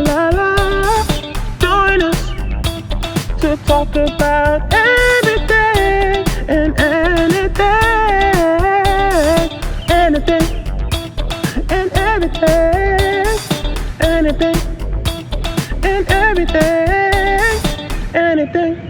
la la. Join us to talk about everything and anything, anything and everything, anything and everything, anything.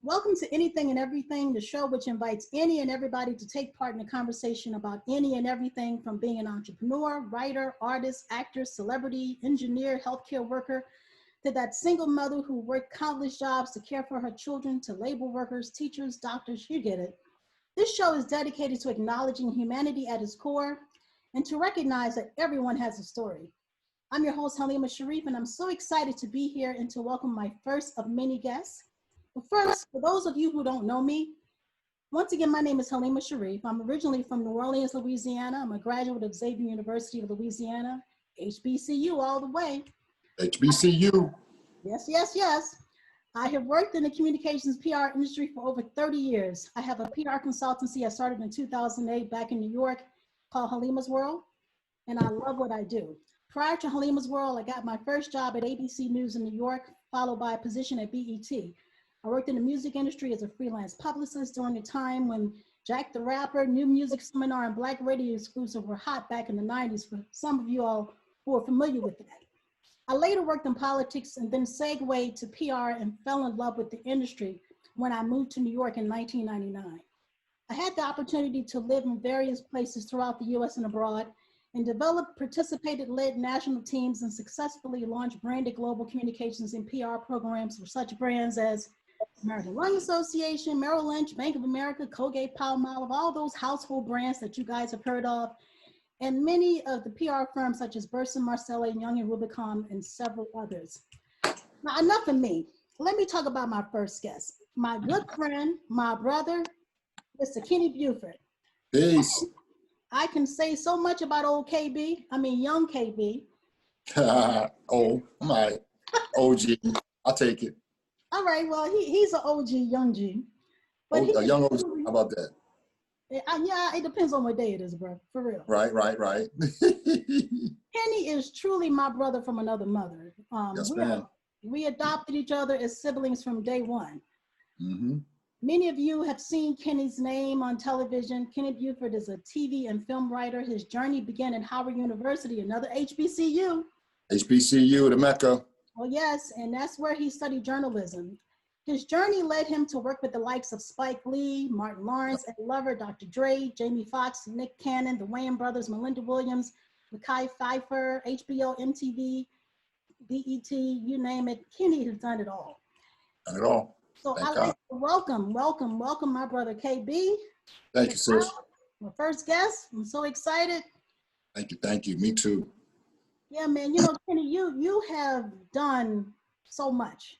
Welcome to Anything and Everything, the show which invites any and everybody to take part in a conversation about any and everything from being an entrepreneur, writer, artist, actor, celebrity, engineer, healthcare worker, to that single mother who worked countless jobs to care for her children, to labor workers, teachers, doctors, you get it. This show is dedicated to acknowledging humanity at its core and to recognize that everyone has a story. I'm your host, Halima Sharif, and I'm so excited to be here and to welcome my first of many guests. But first, for those of you who don't know me, once again, my name is Halima Sharif. I'm originally from New Orleans, Louisiana. I'm a graduate of Xavier University of Louisiana, HBCU all the way. HBCU. Yes, yes, yes. I have worked in the communications PR industry for over 30 years. I have a PR consultancy I started in 2008 back in New York called Halima's World, and I love what I do. Prior to Halima's World, I got my first job at ABC News in New York, followed by a position at BET. I worked in the music industry as a freelance publicist during the time when Jack the Rapper, New Music Seminar, and Black Radio Exclusive were hot back in the 90s for some of you all who are familiar with that. I later worked in politics and then segued to PR and fell in love with the industry when I moved to New York in 1999. I had the opportunity to live in various places throughout the US and abroad and developed, participated, led national teams and successfully launched branded global communications and PR programs for such brands as American Lung Association, Merrill Lynch, Bank of America, Colgate, Palmolive, all those household brands that you guys have heard of, and many of the PR firms such as Burson Marsteller, Young and Rubicon, and several others. Now, enough of me. Let me talk about my first guest, my good friend, my brother, Mr. Kenny Buford. Peace. I can say so much about old KB, I mean young KB. Oh, my OG. I'll take it. All right, well, he's an OG, young G. But a young OG, how about that? Yeah, it depends on what day it is, bro, for real. Right. Kenny is truly my brother from another mother. Yes, ma'am. We adopted each other as siblings from day one. Mm-hmm. Many of you have seen Kenny's name on television. Kenny Buford is a TV and film writer. His journey began at Howard University, another HBCU. HBCU, the Mecca. Well, yes, and that's where he studied journalism. His journey led him to work with the likes of Spike Lee, Martin Lawrence, Ed Lover, Dr. Dre, Jamie Foxx, Nick Cannon, the Wayans brothers, Melinda Williams, Mekhi Phifer, HBO, MTV, BET, you name it. Kenny has done it all. Done it all. So I'd like to welcome my brother KB. Thank you, sis. My first guest. I'm so excited. Thank you. Me too. Yeah, man. You know, Kenny, you have done so much.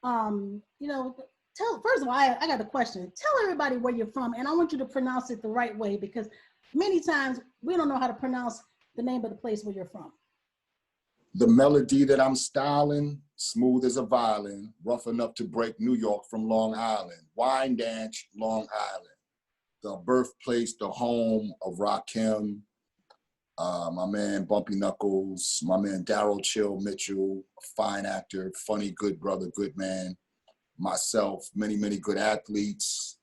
First of all, I got a question. Tell everybody where you're from, and I want you to pronounce it the right way because many times we don't know how to pronounce the name of the place where you're from. The melody that I'm styling, smooth as a violin, rough enough to break New York from Long Island. Wyandanch, Long Island. The birthplace, the home of Rakim, my man Bumpy Knuckles, my man Daryl Chill Mitchell, a fine actor, funny, good brother, good man. Myself, many good athletes,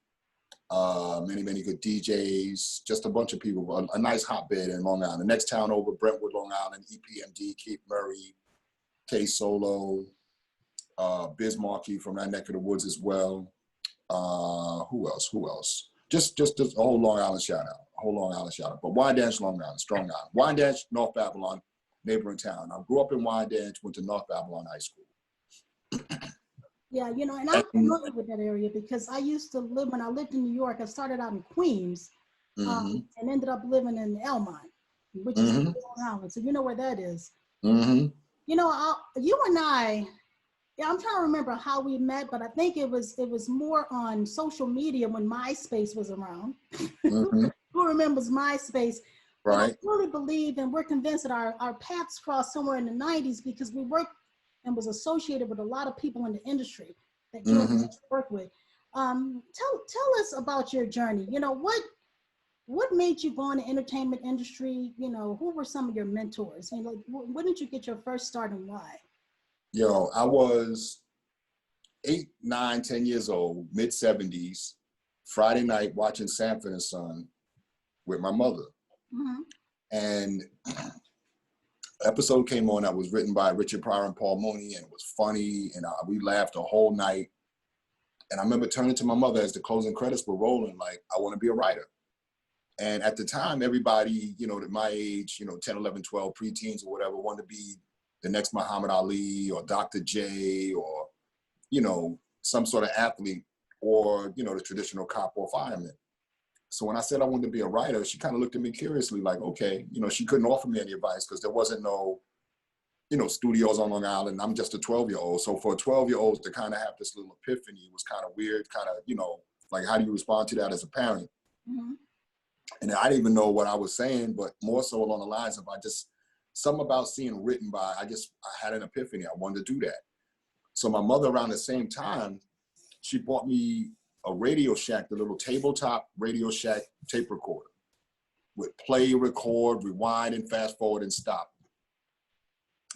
many good DJs, just a bunch of people, a nice hotbed in Long Island. The next town over, Brentwood, Long Island, EPMD, Keith Murray, K Solo, Biz Markie from that neck of the woods as well. Who else? Just a whole Long Island shout out. But Wyandanch, Long Island, Strong Island. Wyandanch, North Babylon, neighboring town. I grew up in Wyandanch, went to North Babylon High School. Yeah, you know, and I'm familiar with that area because I used to live, when I lived in New York, I started out in Queens and ended up living in Elmont, which is Long Island. So you know where that is. You know, you and I, I'm trying to remember how we met, but I think it was more on social media when MySpace was around. Who remembers MySpace? And I Right. really believe, and we're convinced that our paths crossed somewhere in the 90s because we worked and was associated with a lot of people in the industry that George Mm-hmm. worked with. Tell us about your journey. You know, what made you go in the entertainment industry? You know, who were some of your mentors? You know, when did you get your first start and why? Yo, I was 8, 9, 10 years old, mid 70s, Friday night watching Sanford and Son with my mother. Mm-hmm. And episode came on that was written by Richard Pryor and Paul Mooney, and it was funny, and we laughed the whole night. And I remember turning to my mother as the closing credits were rolling, like, I want to be a writer. And at the time, everybody, you know, at my age, you know, 10, 11, 12, preteens or whatever, wanted to be the next Muhammad Ali or Dr. J or, you know, some sort of athlete or, you know, the traditional cop or fireman. So when I said I wanted to be a writer, she kind of looked at me curiously like, okay, you know, she couldn't offer me any advice because there wasn't no, you know, studios on Long Island. I'm just a 12-year-old. So for a 12-year-old to kind of have this little epiphany was kind of weird, kind of, you know, like, how do you respond to that as a parent? Mm-hmm. And I didn't even know what I was saying, but more so along the lines of something about seeing written by, I had an epiphany. I wanted to do that. So my mother around the same time, she bought me a Radio Shack, the little tabletop Radio Shack tape recorder with play, record, rewind, and fast forward and stop.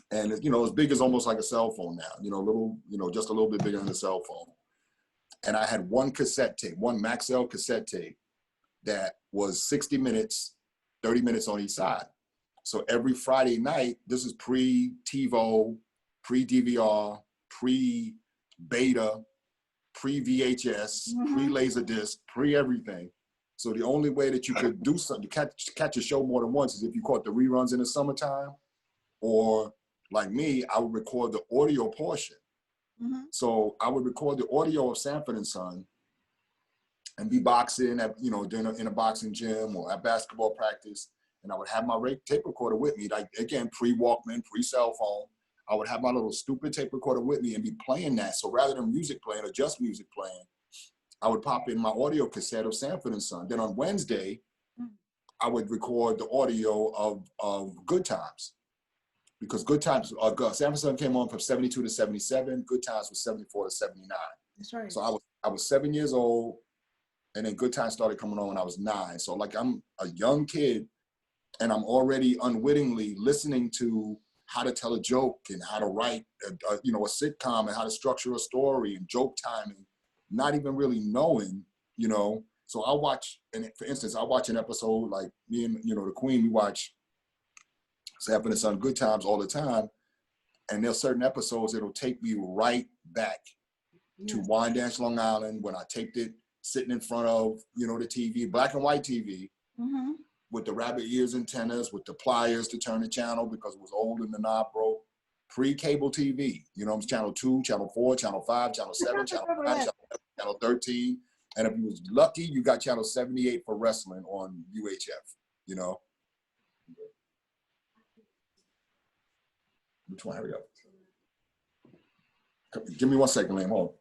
And, you know, as big as almost like a cell phone now, you know, just a little bit bigger than a cell phone. And I had one cassette tape, one Maxell cassette tape that was 60 minutes, 30 minutes on each side. So every Friday night, this is pre-TiVo, pre-DVR, pre-Beta, pre-VHS, Mm-hmm. pre-Laserdisc, pre-everything. So the only way that you could do something, catch a show more than once is if you caught the reruns in the summertime, or like me, I would record the audio portion. Mm-hmm. So I would record the audio of Sanford and Son and be boxing at, you know, in a boxing gym or at basketball practice. And I would have my tape recorder with me, like, again, pre-Walkman, pre-cell phone. I would have my little stupid tape recorder with me and be playing that. So rather than music playing or just music playing, I would pop in my audio cassette of Sanford and Son. Then on Wednesday, I would record the audio of Good Times. Because Good Times, Sanford and Son came on from 72 to 77. Good Times was 74 to 79. That's right. So I was 7 years old, and then Good Times started coming on when I was 9. So like, I'm a young kid, and I'm already unwittingly listening to how to tell a joke and how to write a sitcom and how to structure a story and joke timing, not even really knowing, you know. So I watch, and for instance, I watch an episode, like me and, you know, the Queen, we watch Sanford and Son Good Times all the time. And there's certain episodes that'll take me right back to Wyandanch, Long Island, when I taped it sitting in front of, you know, the TV, black and white TV, Mm-hmm. with the rabbit ears antennas, with the pliers to turn the channel because it was old and the knob broke. Pre-cable TV, you know, channel 2, channel 4, channel 5, channel 7, channel 9, channel 11, channel 13. And if you was lucky, you got channel 78 for wrestling on UHF, you know. Which one? Hurry up. Give me 1 second, Liam. Hold on.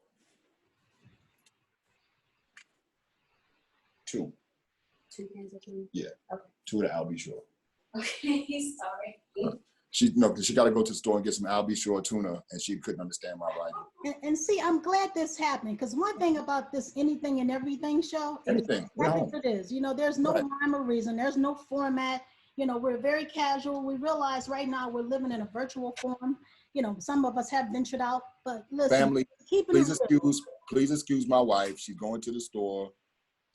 2. 2 cans of tuna? Yeah. Okay. 2 to Al B. Shore. Okay, sorry. She got to go to the store and get some Al B. Shore tuna, and she couldn't understand my writing. And see, I'm glad this happened, because one thing about this anything and everything show is Anything. what it is. You know, there's no Right. rhyme or reason. There's no format. You know, we're very casual. We realize right now we're living in a virtual form. You know, some of us have ventured out, but listen, Family, keeping please excuse my wife. She's going to the store,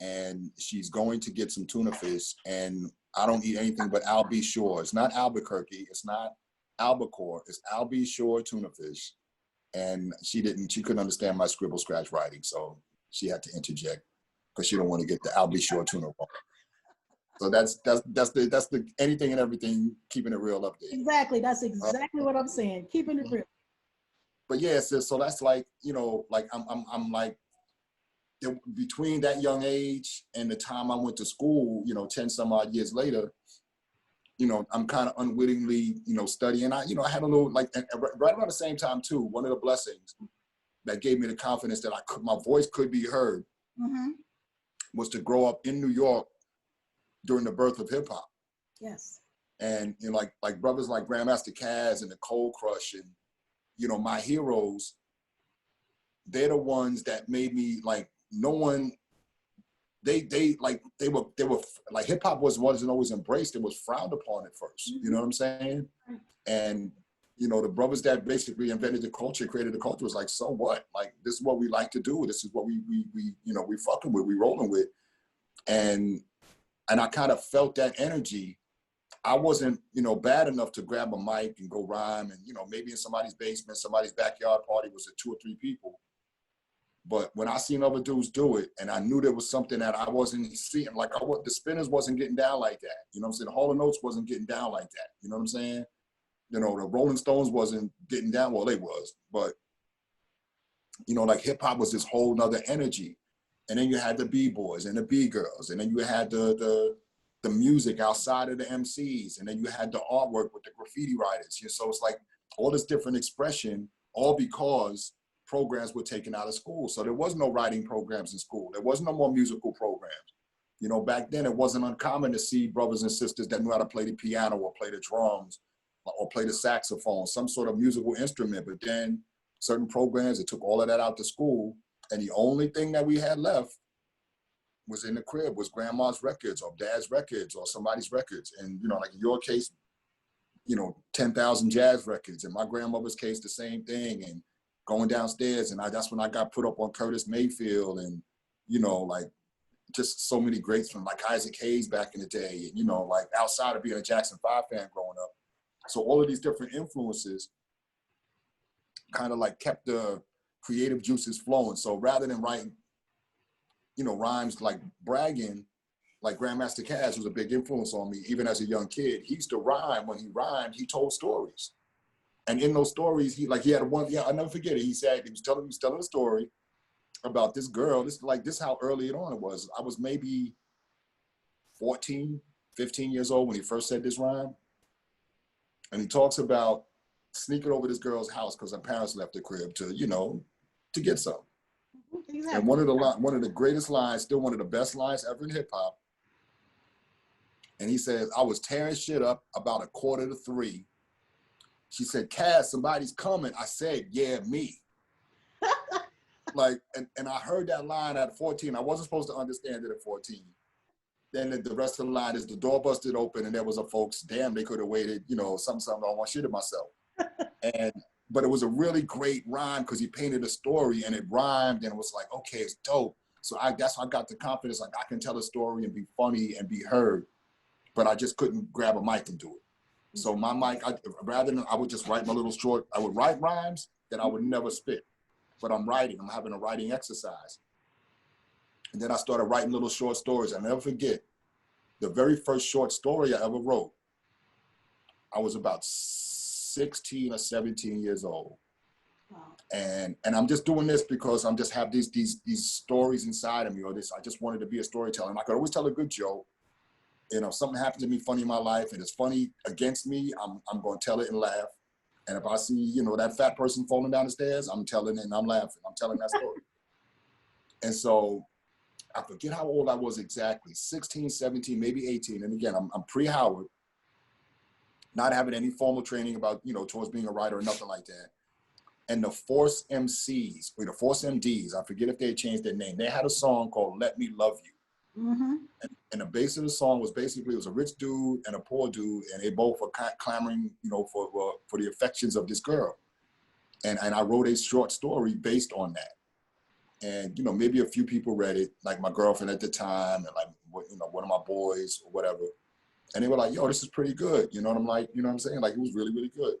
and she's going to get some tuna fish, and I don't eat anything but Al B. Shore. It's not Albuquerque. It's not Albacore. It's Al B. Shore tuna fish. And she couldn't understand my scribble scratch writing, so she had to interject because she don't want to get the Al B. Shore tuna wrong. So that's the anything and everything, keeping it real update. Exactly. That's exactly what I'm saying. Keeping it real. But yeah, so that's like, you know, like I'm like, between that young age and the time I went to school, you know, 10 some odd years later, you know, I'm kind of unwittingly, you know, studying. I had a little, like, and right around the same time too, one of the blessings that gave me the confidence that my voice could be heard, Mm-hmm. was to grow up in New York during the birth of hip hop. Yes. And you know, like brothers like Grandmaster Caz and the Cold Crush and, you know, my heroes, they're the ones that made me like, no one, they were like, hip hop wasn't always embraced. It was frowned upon at first. You know what I'm saying? And, you know, the brothers that basically invented the culture, created the culture, was like, so what? Like, this is what we like to do. This is what we you know, we fucking with, we rolling with. And I kind of felt that energy. I wasn't, you know, bad enough to grab a mic and go rhyme. And, you know, maybe in somebody's basement, somebody's backyard party was at 2 or 3 people. But when I seen other dudes do it, and I knew there was something that I wasn't seeing, like the Spinners wasn't getting down like that. You know what I'm saying? The Hall & Oates wasn't getting down like that. You know what I'm saying? You know, the Rolling Stones wasn't getting down. Well, they was, but, you know, like hip hop was this whole nother energy. And then you had the B-boys and the B-girls, and then you had the music outside of the MCs, and then you had the artwork with the graffiti writers. You know, so it's like all this different expression, all because programs were taken out of school. So there was no writing programs in school. There was no more musical programs. You know, back then it wasn't uncommon to see brothers and sisters that knew how to play the piano or play the drums or play the saxophone, some sort of musical instrument. But then certain programs, it took all of that out to school. And the only thing that we had left was in the crib, was grandma's records or dad's records or somebody's records. And, you know, like in your case, you know, 10,000 jazz records. In my grandmother's case, the same thing. And going downstairs, and that's when I got put up on Curtis Mayfield, and, you know, like just so many greats from like Isaac Hayes back in the day, and, you know, like outside of being a Jackson 5 fan growing up. So all of these different influences kind of like kept the creative juices flowing. So rather than writing, you know, rhymes like bragging, like Grandmaster Caz was a big influence on me, even as a young kid. He used to rhyme. When he rhymed, he told stories. And in those stories, he had one, yeah, I'll never forget it. He said, he was telling a story about this girl. This how early on it was. I was maybe 14, 15 years old when he first said this rhyme. And he talks about sneaking over this girl's house because her parents left the crib to, you know, to get some. Exactly. And one of the greatest lines, still one of the best lines ever in hip hop. And he says, I was tearing shit up about 2:45. She said, Caz, somebody's coming. I said, yeah, me. Like, and I heard that line at 14. I wasn't supposed to understand it at 14. Then the rest of the line is the door busted open and there was a folks, damn, they could have waited, you know, something, I don't want shit of myself. But it was a really great rhyme because he painted a story and it rhymed and it was like, okay, it's dope. So that's how I got the confidence, like I can tell a story and be funny and be heard, but I just couldn't grab a mic and do it. So my mic, rather than, I would just write my little short, I would write rhymes that I would never spit, but I'm having a writing exercise. And then I started writing little short stories. I'll never forget, the very first short story I ever wrote, I was about 16 or 17 years old. Wow. And I'm just doing this because I'm just have these stories inside of me, or this, I just wanted to be a storyteller. And I could always tell a good joke. You know, if something happened to me funny in my life and it's funny against me, I'm going to tell it and laugh. And if I see, you know, that fat person falling down the stairs, I'm telling it and I'm laughing. I'm telling that story. And so I forget how old I was exactly, 16, 17, maybe 18. And again, I'm pre-Howard, not having any formal training about, you know, towards being a writer or nothing like that. And the Force MCs, or the Force MDs, I forget if they had changed their name. They had a song called Let Me Love You. Mm-hmm. And the base of the song was basically, it was a rich dude and a poor dude, and they both were clamoring, you know, for the affections of this girl. And I wrote a short story based on that. And, you know, maybe a few people read it, like my girlfriend at the time, and like, you know, one of my boys or whatever. And they were like, yo, this is pretty good. You know what I'm like, you know what I'm saying? Like, it was really, really good.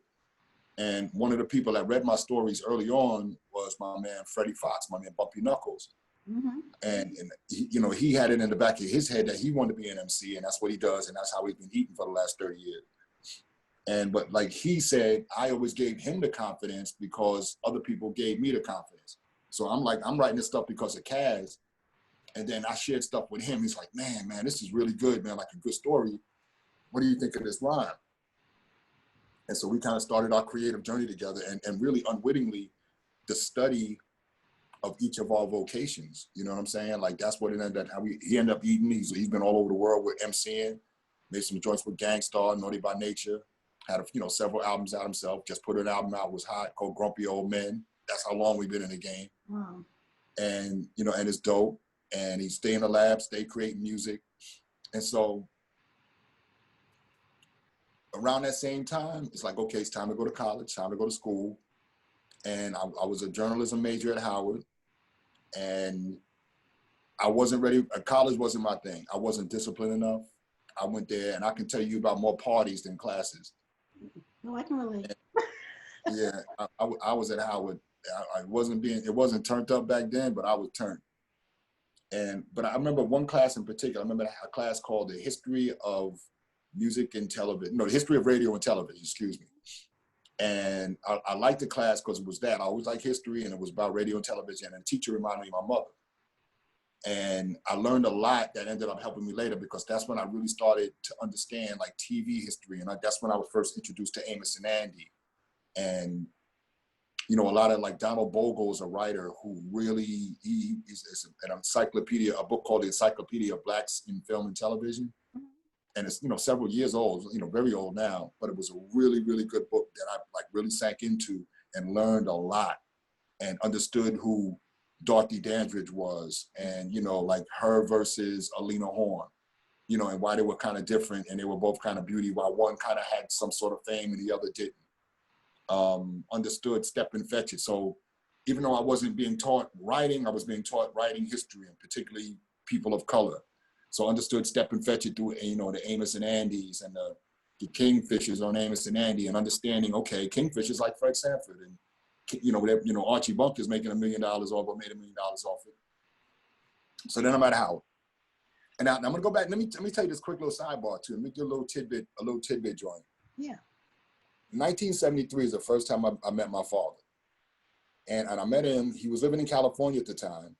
And one of the people that read my stories early on was my man, Freddie Fox, my man, Bumpy Knuckles. Mm-hmm. And he, you know, he had it in the back of his head that he wanted to be an MC, and that's what he does, and that's how he's been eating for the last 30 years. But like he said, I always gave him the confidence because other people gave me the confidence. So I'm like, I'm writing this stuff because of Caz, and then I shared stuff with him. He's like, man, this is really good, man, like a good story. What do you think of this rhyme? And so we kind of started our creative journey together, and really unwittingly, the study of each of our vocations, you know what I'm saying? Like, that's what it ended up, he ended up eating. He's been all over the world with MCing, made some joints with Gangstar, Naughty by Nature, had several albums out himself. Just put an album out, was hot, called Grumpy Old Men. That's how long we've been in the game. Wow. And and it's dope. And he stay in the lab, stay creating music. And so around that same time, it's like, okay, it's time to go to college, time to go to school. And I was a journalism major at Howard. And I wasn't ready. College wasn't my thing. I wasn't disciplined enough. I went there, and I can tell you about more parties than classes. No, I can relate. Yeah, I was at Howard. It wasn't turned up back then, but I was turned. But I remember one class in particular. I remember a class called the History of Music and Television. No, the History of Radio and Television, excuse me. And I liked the class because it was that. I always liked history, and it was about radio and television. And the teacher reminded me of my mother. And I learned a lot that ended up helping me later, because that's when I really started to understand like TV history. And that's when I was first introduced to Amos and Andy. And, a lot of like Donald Bogle is a writer who really, he is an encyclopedia, a book called The Encyclopedia of Blacks in Film and Television. And it's, several years old, very old now, but it was a really, really good book that I like really sank into and learned a lot and understood who Dorothy Dandridge was, and, like her versus Alina Horn, and why they were kind of different, and they were both kind of beauty, while one kind of had some sort of fame and the other didn't. Understood Step and Fetch It. So even though I wasn't being taught writing, I was being taught writing history, and particularly people of color. So understood Step and Fetch It through, the Amos and Andys and the Kingfishers on Amos and Andy, and understanding, okay, Kingfishers like Fred Sanford, and Archie Bunker's making $1 million off, or made $1 million off it. So then I'm at Howard. And now I'm gonna go back. Let me tell you this quick little sidebar too. Let me do a little tidbit joint. Yeah. 1973 is the first time I met my father. And I met him, he was living in California at the time.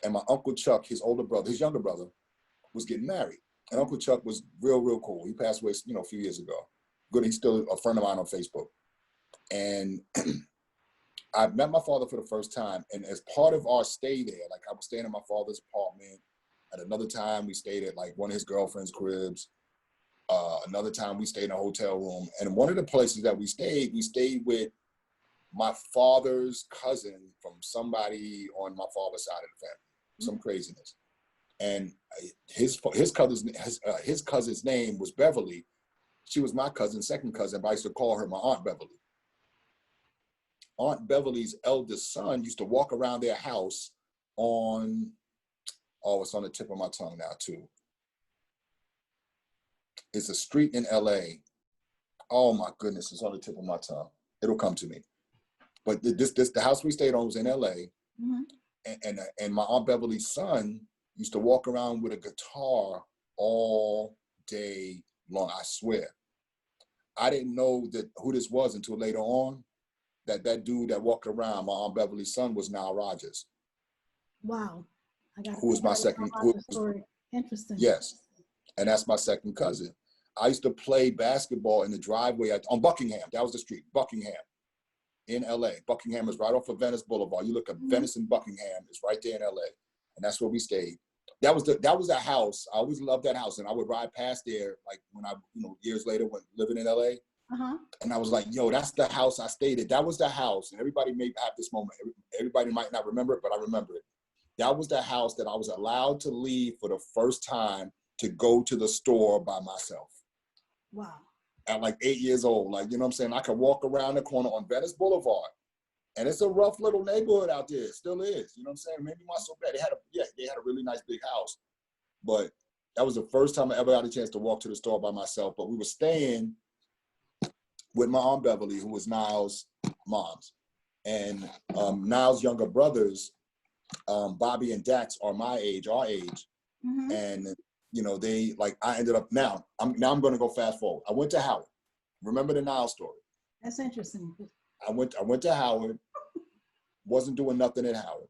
And my Uncle Chuck, his younger brother, was getting married. And Uncle Chuck was real, real cool. He passed away, a few years ago. Good, he's still a friend of mine on Facebook. And I met my father for the first time, and as part of our stay there, like I was staying in my father's apartment. At another time, we stayed at like one of his girlfriend's cribs. Another time, we stayed in a hotel room. And one of the places that we stayed with my father's cousin from somebody on my father's side of the family, some craziness. And his cousin's name was Beverly. She was my cousin's second cousin, but I used to call her my Aunt Beverly. Aunt Beverly's eldest son used to walk around their house on, it's on the tip of my tongue now too. It's a street in LA. Oh my goodness, it's on the tip of my tongue. It'll come to me. But the house we stayed on was in LA. Mm-hmm. And my Aunt Beverly's son used to walk around with a guitar all day long, I swear. I didn't know who this was until later on. That dude that walked around, my Aunt Beverly's son, was Nile Rodgers. Wow. Who was my second story. Interesting. Yes. And that's my second cousin. I used to play basketball in the driveway on Buckingham. That was the street, Buckingham, in LA. Buckingham is right off of Venice Boulevard. You look at Venice and Buckingham, it's right there in LA. And that's where we stayed. That was a house. I always loved that house. And I would ride past there, like when I, years later, when living in LA. Uh-huh. And I was like, yo, that's the house I stayed at. That was the house. And everybody may have this moment. Everybody might not remember it, but I remember it. That was the house that I was allowed to leave for the first time to go to the store by myself. Wow. At like 8 years old. Like, you know what I'm saying? I could walk around the corner on Venice Boulevard. And it's a rough little neighborhood out there. It still is. You know what I'm saying? Maybe not so bad. They had a really nice big house. But that was the first time I ever got a chance to walk to the store by myself. But we were staying with my Aunt Beverly, who was Niles' mom's. And Niles' younger brothers, Bobby and Dax, are our age. Mm-hmm. And, I ended up, now I'm going to go fast forward. I went to Howard. Remember the Niles story? That's interesting. I went to Howard, wasn't doing nothing at Howard.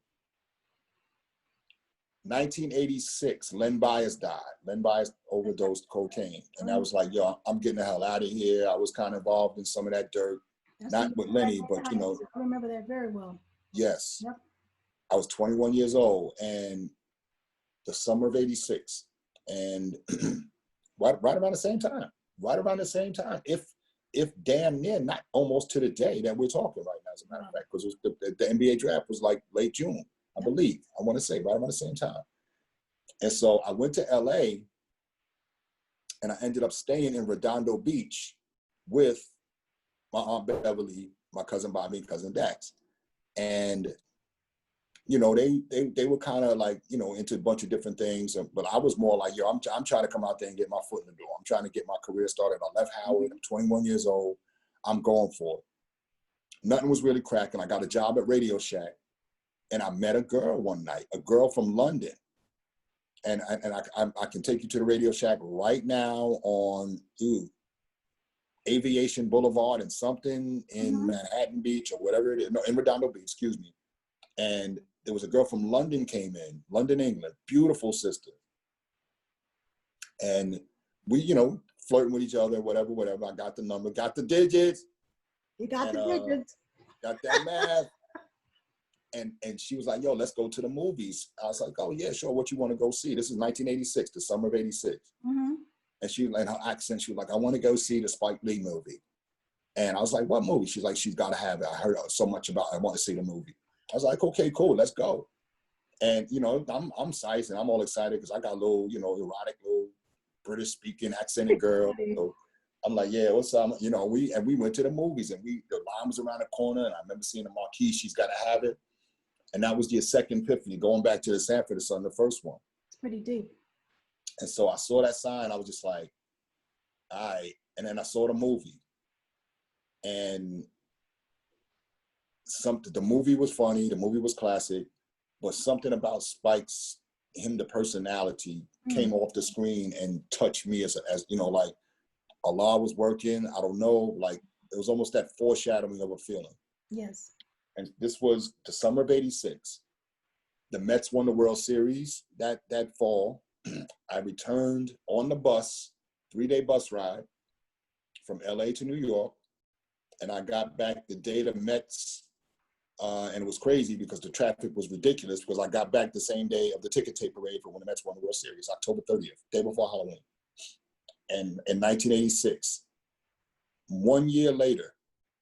1986, Len Bias died. Len Bias overdosed cocaine. And I was like, yo, I'm getting the hell out of here. I was kind of involved in some of that dirt. Not with Lenny, but I remember that very well. Yes. Yep. I was 21 years old, and the summer of 86. And right around the same time. Right around the same time. If damn near not almost to the day that we're talking right now, as a matter of fact, because the NBA draft was like late June, I believe. I want to say right around the same time. And so I went to LA and I ended up staying in Redondo Beach with my Aunt Beverly, my cousin Bobby, and cousin Dax. And, you know, they were kind of like, you know, into a bunch of different things. But I was more like, yo, I'm trying to come out there and get my foot in the door. I'm trying to get my career started. I left Howard. I'm 21 years old. I'm going for it. Nothing was really cracking. I got a job at Radio Shack. And I met a girl one night, a girl from London. And I can take you to the Radio Shack right now on Aviation Boulevard and something in Manhattan Beach or whatever it is. No, in Redondo Beach, excuse me. And there was a girl from London came in, London, England, beautiful sister. And we, you know, flirting with each other, whatever. I got the number, got the digits. You got the digits. Got that math. And she was like, yo, let's go to the movies. I was like, oh yeah, sure. What you want to go see? This is 1986, the summer of 86. And she, in her accent, she was like, I want to go see the Spike Lee movie. And I was like, what movie? She's like, she's got to have it. I heard so much about it. I want to see the movie. I was like, okay, cool, let's go. And, you know, I'm psyched and I'm all excited because I got a little, you know, erotic little British speaking accented girl. So I'm like, yeah, what's up? You know, we went to the movies and the line was around the corner and I remember seeing the marquee, she's got to have it. And that was the second epiphany, going back to the Sanford Son, the first one. It's pretty deep. And so I saw that sign, I was just like, all right. And then I saw the movie. And the movie was funny, the movie was classic, but something about Spike's, the personality came off the screen and touched me as you know, like Allah was working, I don't know, like it was almost that foreshadowing of a feeling. Yes. And this was the summer of 86. The Mets won the World Series that fall. I returned on the bus, 3-day bus ride from LA to New York. And I got back the day the Mets, and it was crazy because the traffic was ridiculous because I got back the same day of the ticket tape parade for when the Mets won the World Series, October 30th, day before Halloween. And in 1986, 1 year later,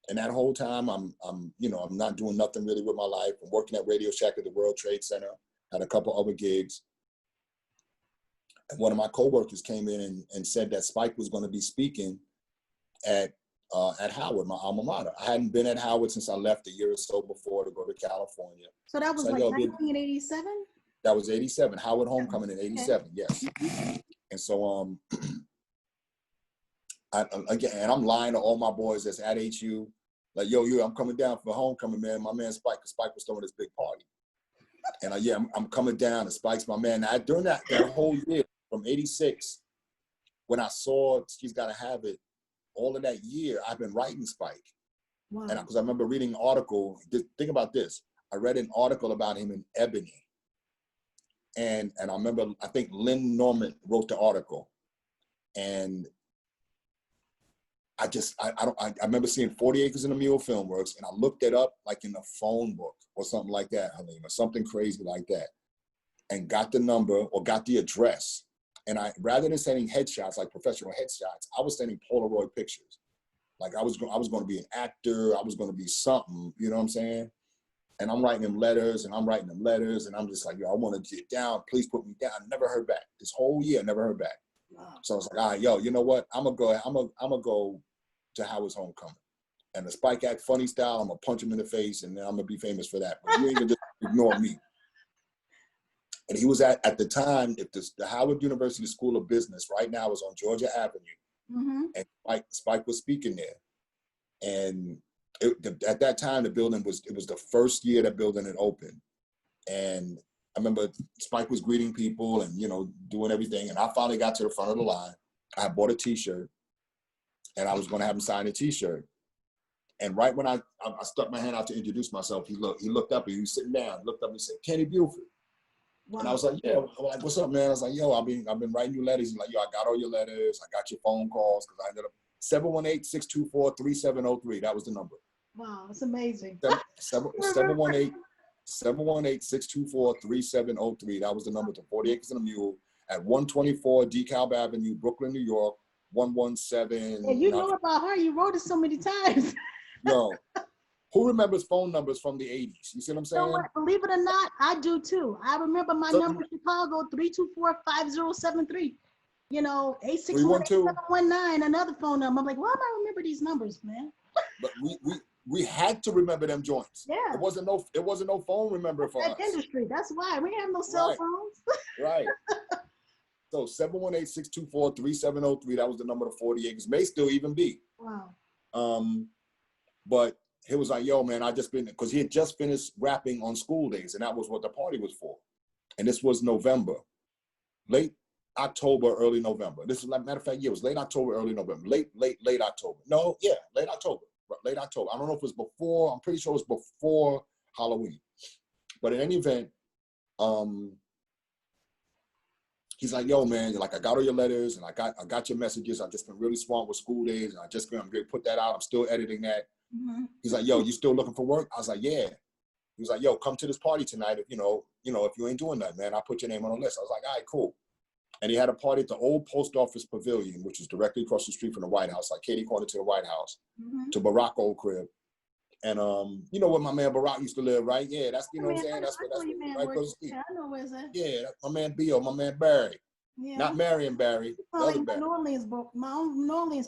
and that whole time I'm not doing nothing really with my life. I'm working at Radio Shack at the World Trade Center, had a couple other gigs. And one of my coworkers came in and said that Spike was going to be speaking at Howard, my alma mater. I hadn't been at Howard since I left a year or so before to go to California. So that was like 1987? That was 87, Howard Homecoming in 87, yes. And so, and I'm lying to all my boys that's at HU, like, yo, I'm coming down for homecoming, man. My man Spike, because Spike was throwing this big party. And I'm coming down, and Spike's my man. Now, during that whole year, from 86, when I saw She's Gotta Have It, all of that year, I've been writing Spike. Wow. And because I remember reading an article, think about this. I read an article about him in Ebony. And I remember, I think Lynn Norman wrote the article. And I remember seeing 40 Acres and a Mule Filmworks, and I looked it up like in a phone book or something like that, Halima, something crazy like that, and got the number or got the address. And rather than sending headshots, like professional headshots, I was sending Polaroid pictures. Like I was going to be an actor, I was going to be something, you know what I'm saying? And I'm writing them letters, and I'm just like, yo, I want to get down, please put me down. Never heard back. This whole year, never heard back. Wow. So I was like, all right, yo, you know what? I'm gonna go to Howard's Homecoming. And the Spike Act funny style, I'm gonna punch him in the face, and then I'm gonna be famous for that. But you ain't gonna just ignore me. And he was at the time, if the Howard University School of Business right now is on Georgia Avenue, and Spike was speaking there. And at that time, it was the first year that building had opened. And I remember Spike was greeting people and, you know, doing everything. And I finally got to the front of the line. I bought a t-shirt, and I was going to have him sign a t-shirt. And right when I stuck my hand out to introduce myself, he looked up, and he was sitting down, looked up and said, Kenny Buford. Wow. And I was like, yeah, like, what's up, man? I was like, yo, I've been writing you letters. He's like, yo, I got all your letters. I got your phone calls, because I ended up 718-624-3703. That was the number. Wow, that's amazing. 718-624-3703. That was the number to 40 Acres and a Mule. at 124 DeKalb Avenue, Brooklyn, New York, 117. And you know about her. You wrote it so many times. Yo, who remembers phone numbers from the 80s? You see what I'm You know saying? what? Believe it or not, I do too. I remember my number in Chicago, 324-5073. You know, 861-8719, another phone number. I'm like, why do I remember these numbers, man? But we had to remember them joints. Yeah. It wasn't no phone remember for That us. industry. That's why we have no cell phones. Right. So 718-624-3703. That was the number to 40 acres. May still even be. Wow. But he was like, yo, man, I just been, because he had just finished rapping on School Days, and that was what the party was for. And this was November, late October, early November. This is, like, matter of fact, yeah, it was late October, early November, late October. No, yeah, late October. I don't know if it was before, I'm pretty sure it was before Halloween. But in any event, he's like, yo, man, like, I got all your letters and I got your messages. I've just been really smart with School Days, and I'm going to put that out. I'm still editing that. Mm-hmm. He's like, yo, you still looking for work? I was like, yeah. He was like, yo, come to this party tonight. If you know, if you ain't doing that, man, I'll put your name on the list. I was like, all right, cool. And he had a party at the old post office pavilion, which is directly across the street from the White House, like Katie corner to the White House, to Barack old crib. And you know where my man Barack used to live, right? Yeah, that's, you know what I'm saying? That's right across the street. Yeah, I know where's that. Yeah, that's my man Bill, my man Barry. Yeah. Not Marion Barry. My New Orleans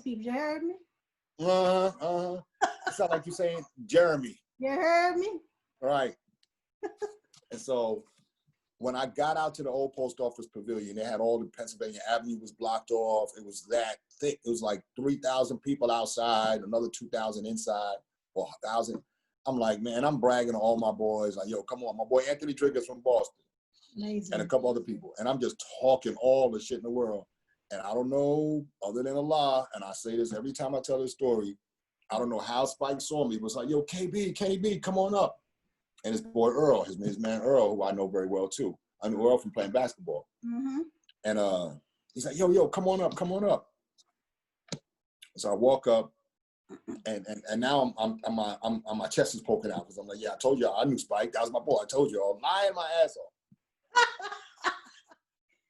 people, you heard me? It sounds like you're saying Jeremy. You heard me? Right. And so when I got out to the old post office pavilion, they had all the Pennsylvania Avenue was blocked off. It was that thick. It was like 3,000 people outside, another 2,000 inside, or 1,000. I'm like, man, I'm bragging to all my boys. Like, yo, come on. My boy Anthony Triggers from Boston. Amazing. And a couple other people. And I'm just talking all the shit in the world. And I don't know, other than Allah, and I say this every time I tell this story, I don't know how Spike saw me. It was like, yo, Kenny B, come on up. And his boy Earl, his man Earl, who I know very well too. I knew Earl from playing basketball. Mm-hmm. And he's like, yo, come on up. So I walk up, and now I'm my chest is poking out because I'm like, yeah, I told y'all I knew Spike. That was my boy. I told y'all, lying my ass off.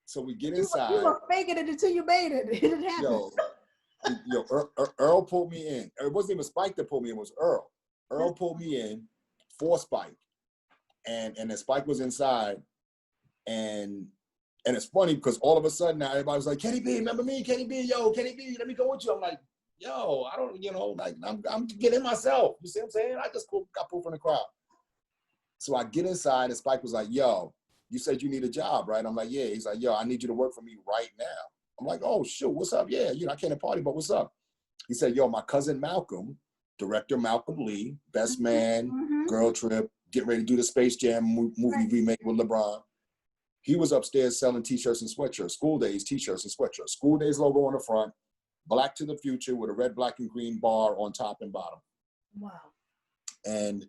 So we get inside. You were faking it until you made it. It didn't happen. Yo, Earl pulled me in. It wasn't even Spike that pulled me in. It was Earl. Earl pulled me in for Spike, and then Spike was inside, and it's funny because all of a sudden now everybody was like, Kenny B, remember me? Kenny B, yo, Kenny B, let me go with you. I'm like, yo, I don't, like I'm getting myself. You see what I'm saying? I just got pulled from the crowd. So I get inside, and Spike was like, yo, you said you need a job, right? I'm like, yeah. He's like, yo, I need you to work for me right now. I'm like, oh, shoot, what's up? Yeah, I can't party, but what's up? He said, yo, my cousin Malcolm, director Malcolm Lee, Best Man, Girl Trip, getting ready to do the Space Jam movie remake with LeBron. He was upstairs selling t-shirts and sweatshirts, School Days t-shirts and sweatshirts. School Days logo on the front, Black to the Future with a red, black, and green bar on top and bottom. Wow. And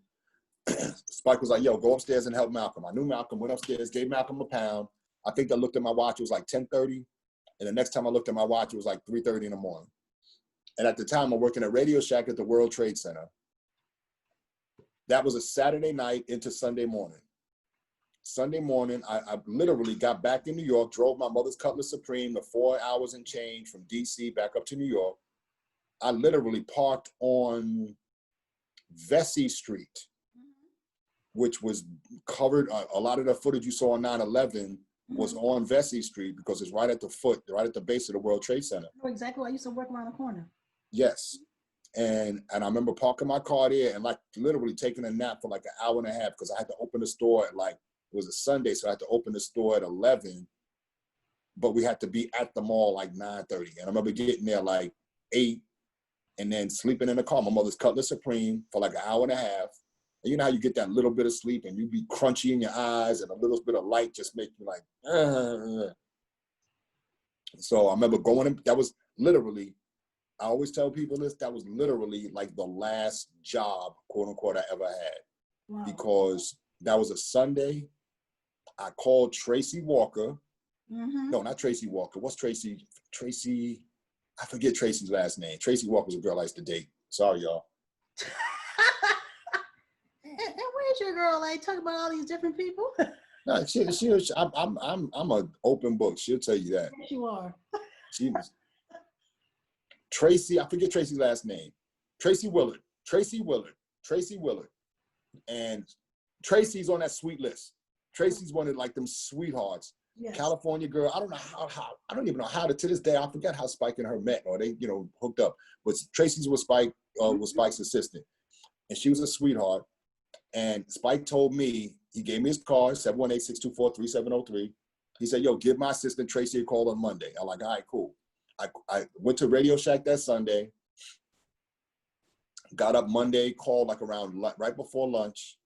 Spike was like, yo, go upstairs and help Malcolm. I knew Malcolm, went upstairs, gave Malcolm a pound. I think I looked at my watch, it was like 10:30. And the next time I looked at my watch, it was like 3:30 in the morning. And at the time, I'm working at Radio Shack at the World Trade Center. That was a Saturday night into Sunday morning. Sunday morning, I literally got back in New York, drove my mother's Cutlass Supreme the 4 hours and change from DC back up to New York. I literally parked on Vesey Street, which was covered. A lot of the footage you saw on 9/11 was on Vesey Street because it's right at the base of the World Trade Center. Oh, exactly. I used to work around the corner. Yes. And I remember parking my car there and like literally taking a nap for like an hour and a half because I had to open the store at like, it was a Sunday, so I had to open the store at 11, but we had to be at the mall like 9:30. And I remember getting there like 8 and then sleeping in the car, my mother's Cutlass Supreme for like an hour and a half. And you know how you get that little bit of sleep and you be crunchy in your eyes and a little bit of light just make you like, So I remember going in, that was literally, I always tell people this, that was literally like the last job, quote unquote, I ever had. Wow. Because that was a Sunday. I called Tracy Walker. No, not Tracy Walker. What's Tracy? Tracy, I forget Tracy's last name. Tracy Walker's a girl I used to date. Sorry, y'all. And where's your girl? Like, talk about all these different people? I'm an open book. She'll tell you that. Yes, you are. She was Tracy. I forget Tracy's last name. Tracy Willard. And Tracy's on that sweet list. Tracy's one of like them sweethearts. Yes. California girl. I don't know how I don't even know how to this day. I forget how Spike and her met or they, hooked up. But Tracy's was Spike's assistant. And she was a sweetheart. And Spike told me, he gave me his card, 718-624-3703. He said, yo, give my assistant Tracy a call on Monday. I'm like, all right, cool. I went to Radio Shack that Sunday, got up Monday, called like around right before lunch.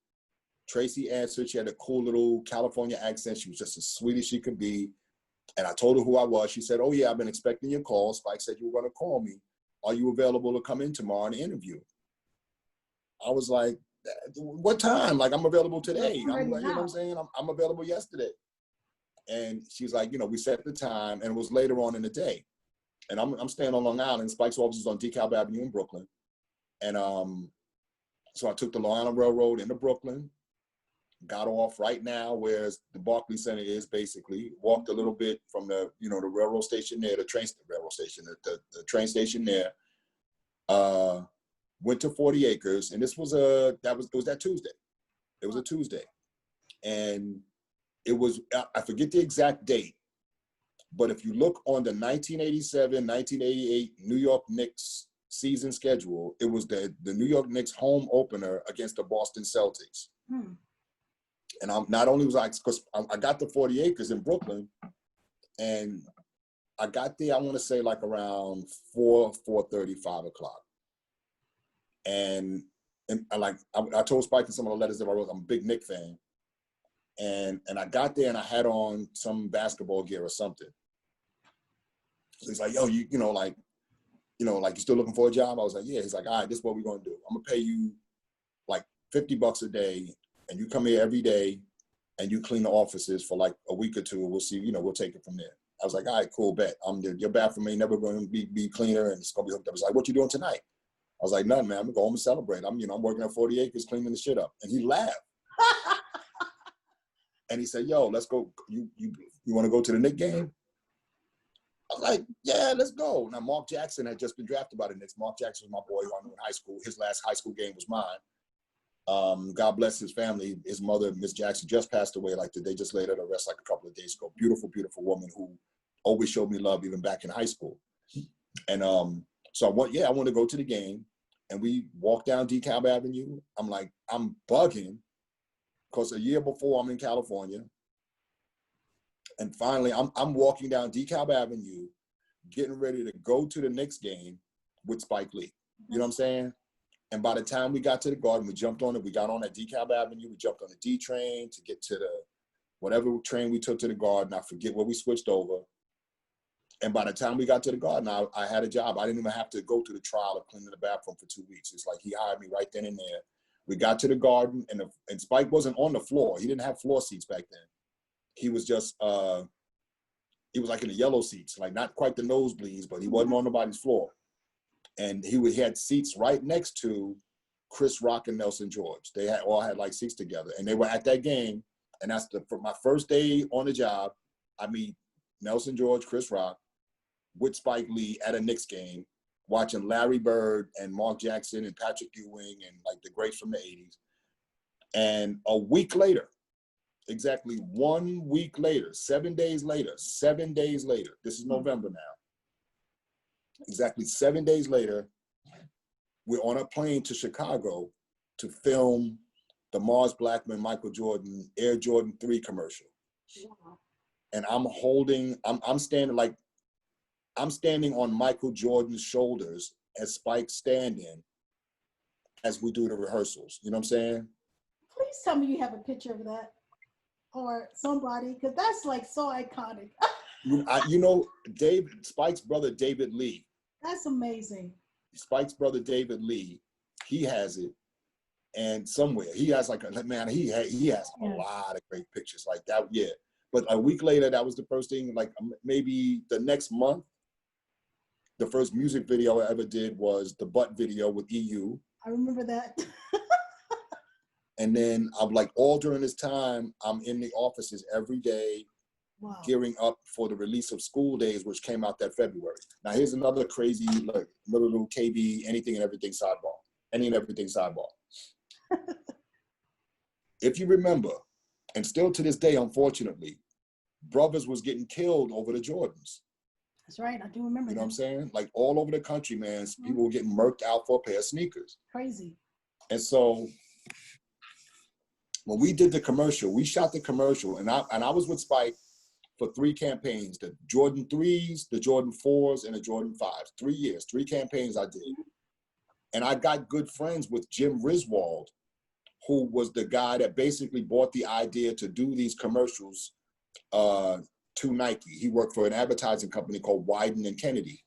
Tracy answered. She had a cool little California accent. She was just as sweet as she could be. And I told her who I was. She said, oh yeah, I've been expecting your call. Spike said you were going to call me. Are you available to come in tomorrow and interview? I was like, what time? Like, I'm available today. I'm like, you know what I'm saying? I'm available yesterday. And she's like, we set the time, and it was later on in the day. And I'm staying on Long Island. Spike's office is on DeKalb Avenue in Brooklyn. And so I took the Long Island Railroad into Brooklyn, got off right now where the Barclays Center is, basically, walked a little bit from the, the railroad station there, the train station there, went to 40 Acres, and this was that Tuesday. It was a Tuesday. And it was, I forget the exact date, but if you look on the 1987, 1988 New York Knicks season schedule, it was the New York Knicks home opener against the Boston Celtics. And not only was because I got to 40 Acres in Brooklyn, and I got there, I want to say like around 4:30, 5 o'clock. And I told Spike in some of the letters that I wrote, I'm a big Knick fan. And I got there and I had on some basketball gear or something. So he's like, yo, you still looking for a job? I was like, yeah. He's like, all right, this is what we're going to do. I'm going to pay you like $50 a day, and you come here every day and you clean the offices for like a week or two. We'll see, we'll take it from there. I was like, all right, cool, bet. Your bathroom ain't never going to be cleaner, and it's going to be hooked up. He's like, what you doing tonight? I was like, nothing, man. I'm going to go home and celebrate. I'm working at 40 Acres cleaning the shit up. And he laughed. And he said, yo, let's go. You want to go to the Knicks game? I was like, yeah, let's go. Now, Mark Jackson had just been drafted by the Knicks. Mark Jackson was my boy who I knew in high school. His last high school game was mine. God bless his family. His mother, Miss Jackson, just passed away like they just laid her to rest like a couple of days ago. Beautiful, beautiful woman who always showed me love even back in high school. And so I want to go to the game. And we walked down DeKalb Avenue. I'm like, I'm bugging because a year before I'm in California. And finally, I'm walking down DeKalb Avenue, getting ready to go to the Knicks game with Spike Lee. You know what I'm saying? And by the time we got to the Garden, we jumped on it. We got on at DeKalb Avenue. We jumped on the D train to get to the whatever train we took to the Garden. I forget where we switched over. And by the time we got to the Garden, I had a job. I didn't even have to go through the trial of cleaning the bathroom for 2 weeks. It's like he hired me right then and there. We got to the Garden, and Spike wasn't on the floor. He didn't have floor seats back then. He was just, he was like in the yellow seats, like not quite the nosebleeds, but he wasn't on nobody's floor. And he had seats right next to Chris Rock and Nelson George. They all had like seats together, and they were at that game. And that's for my first day on the job. I meet Nelson George, Chris Rock, with Spike Lee at a Knicks game, watching Larry Bird and Mark Jackson and Patrick Ewing and like the greats from the 80s. And a week later, exactly 1 week later, 7 days later, this is November now. Exactly 7 days later, we're on a plane to Chicago to film the Mars Blackmon Michael Jordan Air Jordan 3 commercial. Wow. And I'm standing on Michael Jordan's shoulders as Spike's stand-in as we do the rehearsals. You know what I'm saying? Please tell me you have a picture of that or somebody, because that's like so iconic. Spike's brother, David Lee. That's amazing. Spike's brother, David Lee, he has it. And somewhere he has he has a lot of great pictures like that. Yeah. But a week later, that was the first thing, like maybe the next month, the first music video I ever did was the Butt video with EU. I remember that. And then I'm like, all during this time, I'm in the offices every day, Wow. gearing up for the release of School Days, which came out that February. Now, here's another crazy, like, little KB, anything and everything sidebar. Any and everything sidebar. If you remember, and still to this day, unfortunately, brothers was getting killed over the Jordans. That's right. I do remember. You know that. what I'm saying? Like all over the country, man, people were getting murked out for a pair of sneakers. Crazy. And so when we did the commercial, we shot the commercial, and I was with Spike for 3 campaigns: the Jordan 3s, the Jordan 4s, and the Jordan 5s. 3 years, 3 campaigns I did. And I got good friends with Jim Riswold, who was the guy that basically bought the idea to do these commercials to Nike. He worked for an advertising company called Wyden and Kennedy.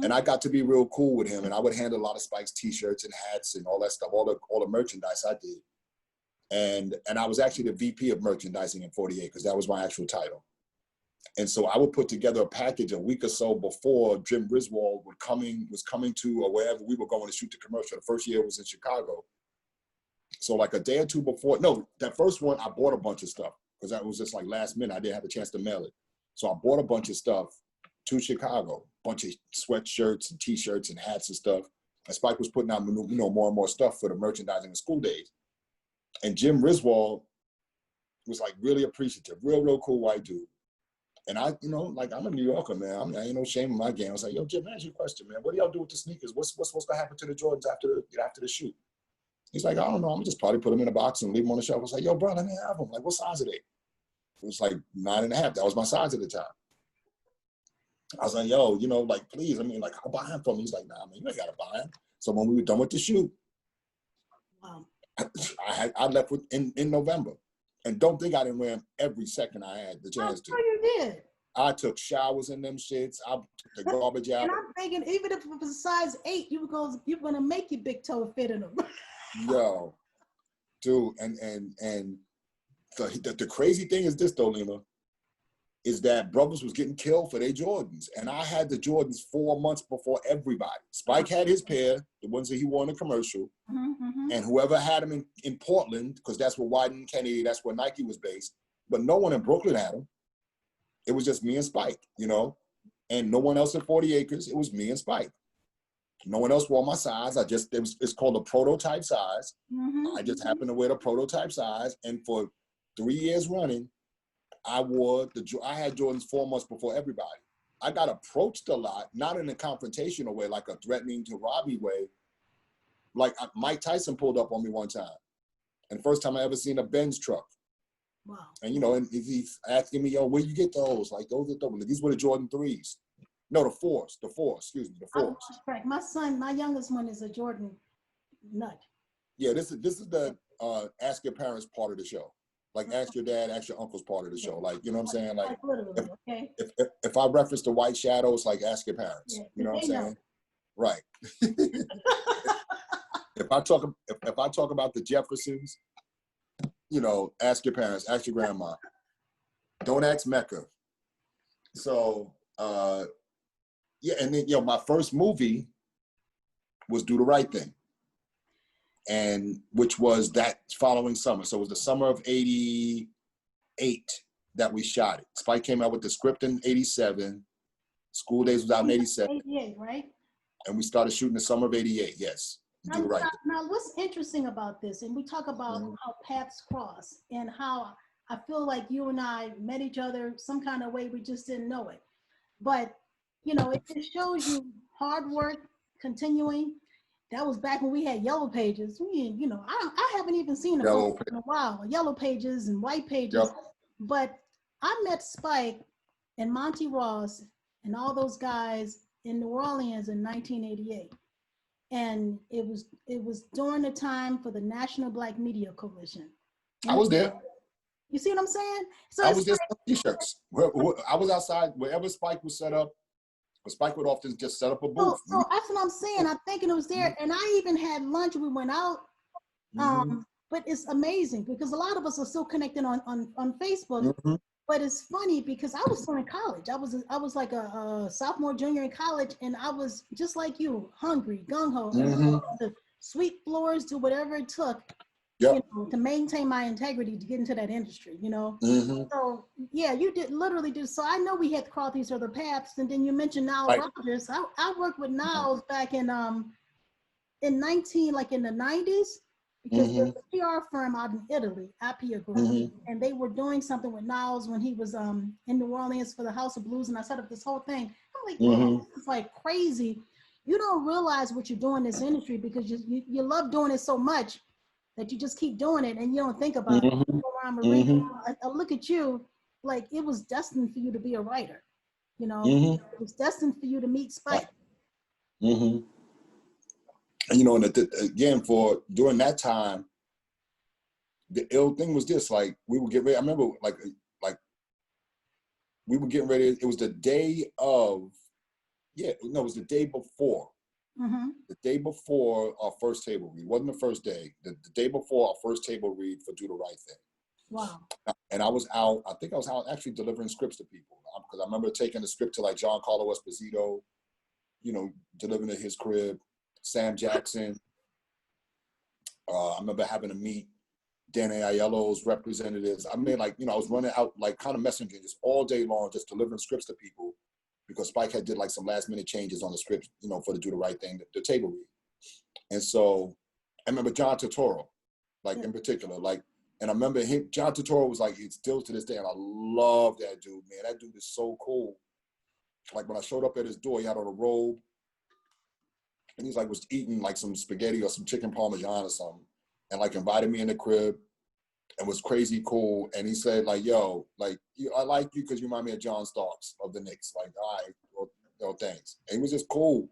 And I got to be real cool with him, and I would handle a lot of Spike's t-shirts and hats and all that stuff, all the merchandise I did. And I was actually the VP of merchandising in 48, because that was my actual title. And so I would put together a package a week or so before Jim Riswold was coming to, or wherever we were going to shoot the commercial. The first year was in Chicago. So like a day or two before, no, that first one, I bought a bunch of stuff, because that was just like last minute. I didn't have a chance to mail it. So I bought a bunch of stuff to Chicago, a bunch of sweatshirts and t-shirts and hats and stuff. And Spike was putting out, more and more stuff for the merchandising of School Days. And Jim Riswold was like really appreciative, real cool white dude. And I, like, I'm a New Yorker, man. I ain't no shame in my game. I was like, yo, Jim, ask you a question, man. What do y'all do with the sneakers? What's supposed to happen to the Jordans after the shoot? He's like, I don't know. I'm just probably put them in a box and leave them on the shelf. I was like, yo, bro, let me have them. Like, what size are they? It was like 9.5. That was my size at the time. I was like, yo, like, please, like, I'll buy them for me. He's like, nah, man, you ain't got to buy them. So when we were done with the shoot, Wow. I left in November. And don't think I didn't wear them every second I had the chance to. I'm sure you did. I took showers in them shits. I took the garbage out. And I'm thinking, even if it was a size 8, you're gonna make your big toe fit in them. Yo, dude, and the crazy thing is this though, Lima, is that brothers was getting killed for their Jordans. And I had the Jordans 4 months before everybody. Spike had his pair, the ones that he wore in the commercial. And whoever had them in Portland, because that's where Wyden and Kennedy, that's where Nike was based. But no one in Brooklyn had them. It was just me and Spike, and no one else at 40 Acres. It was me and Spike. No one else wore my size. It's called a prototype size. I just happened to wear the prototype size. And for 3 years running, I had Jordans 4 months before everybody. I got approached a lot, not in a confrontational way, like a threatening to rob me way. Like Mike Tyson pulled up on me one time. And first time I ever seen a Benz truck. Wow. And, and he's asking me, yo, where you get those? Like, these were the Jordan 3s. No, the 4s, excuse me, the 4s. Right. My youngest one is a Jordan nut. Yeah, this is the ask your parents part of the show. Like, ask your dad, ask your uncle's part of the show. Like, you know what I'm saying? Like, literally, okay. If I reference the white shadows, like, ask your parents. Yeah, you know what I'm saying? know. Right. If I talk about the Jeffersons, ask your parents, ask your grandma. Don't ask Mecca. So, yeah, and then, my first movie was Do the Right Thing, and which was that following summer. So it was the summer of 88 that we shot it. Spike came out with the script in 87. School Days was out in 87. 88, right? And we started shooting the summer of 88, yes. Do the right thing. Now, what's interesting about this, and we talk about how paths cross and how I feel like you and I met each other some kind of way, we just didn't know it. But, it just shows you hard work, continuing. That was back when we had yellow pages. I haven't even seen a in a while, yellow pages and white pages. Yep. But I met Spike and Monty Ross and all those guys in New Orleans in 1988. And it was during the time for the National Black Media Coalition. I was there. You see what I'm saying? So I was just t-shirts. I was outside wherever Spike was set up. But Spike would often just set up a booth. So that's what I'm saying. I'm thinking it was there, and I even had lunch. We went out. But it's amazing because a lot of us are still connected on Facebook. But it's funny because I was still in college. I was like a sophomore, junior in college, and I was just like you, hungry, gung ho, the sweep floors, do whatever it took Yep. to maintain my integrity to get into that industry, Mm-hmm. So yeah, you did literally do. So I know we had to cross these other paths. And then you mentioned Niles Right. Rogers. I worked with Niles back in 19, like in the 90s, because there's a PR firm out in Italy, Appia Group, and they were doing something with Niles when he was in New Orleans for the House of Blues, and I set up this whole thing. I'm like, man, this is like crazy. You don't realize what you're doing in this industry because you love doing it so much that you just keep doing it and you don't think about it. I look at you like it was destined for you to be a writer. It was destined for you to meet Spike. And and again, for during that time, the ill thing was this: like we would get ready. I remember, like we were getting ready. It was the day of, it was the day before. The day before our first table read. It wasn't the first day. The day before our first table read for Do the Right Thing. Wow. And I was out. I think I was out actually delivering scripts to people because I remember taking the script to like Giancarlo Esposito, delivering at his crib. Sam Jackson. I remember having to meet Danny Aiello's representatives. I mean, I was running out like kind of messaging just all day long, just delivering scripts to people because Spike had did like some last minute changes on the script, for the Do the Right Thing, the table read. And so I remember John Turturro, in particular, and I remember him, John Turturro was it's still to this day, and I love that dude, man. That dude is so cool. Like when I showed up at his door, he had on a robe, and he's was eating some spaghetti or some chicken parmesan or something, and invited me in the crib and was crazy cool. And he said yo, I like you because you remind me of John Starks of the Knicks. All right, well, thanks. And he was just cool.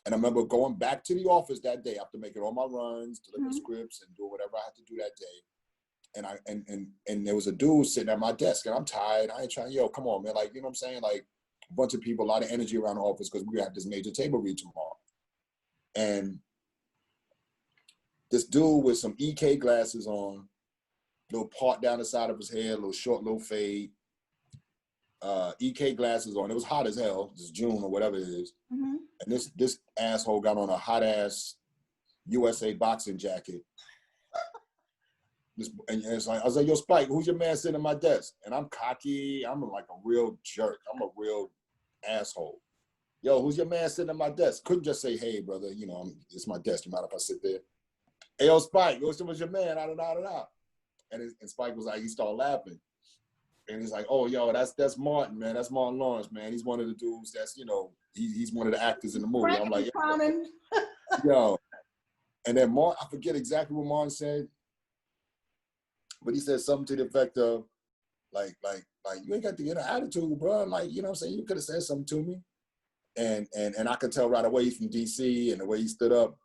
And I remember going back to the office that day after making all my runs, delivering scripts and doing whatever I had to do that day. And there was a dude sitting at my desk, and I'm tired. I ain't trying, come on, man. You know what I'm saying? A bunch of people, a lot of energy around the office because we have this major table read tomorrow. And this dude with some EK glasses on, little part down the side of his head, little short, little fade, EK glasses on. It was hot as hell. It's June or whatever it is. And this asshole got on a hot ass USA boxing jacket. And it's I was like, yo, Spike, who's your man sitting at my desk? And I'm cocky. I'm a real jerk. I'm a real asshole. Yo, who's your man sitting at my desk? Couldn't just say, hey, brother, it's my desk. You mind if I sit there? Hey, yo, Spike, who's your man? And Spike was he started laughing. And he's like, oh, yo, that's Martin, man. That's Martin Lawrence, man. He's one of the dudes that's, he's one of the actors in the movie. I'm like, yo. And then Martin, I forget exactly what Martin said, but he said something to the effect of, you ain't got to get an attitude, bro. You know what I'm saying? You could have said something to me. And I could tell right away he's from DC and the way he stood up.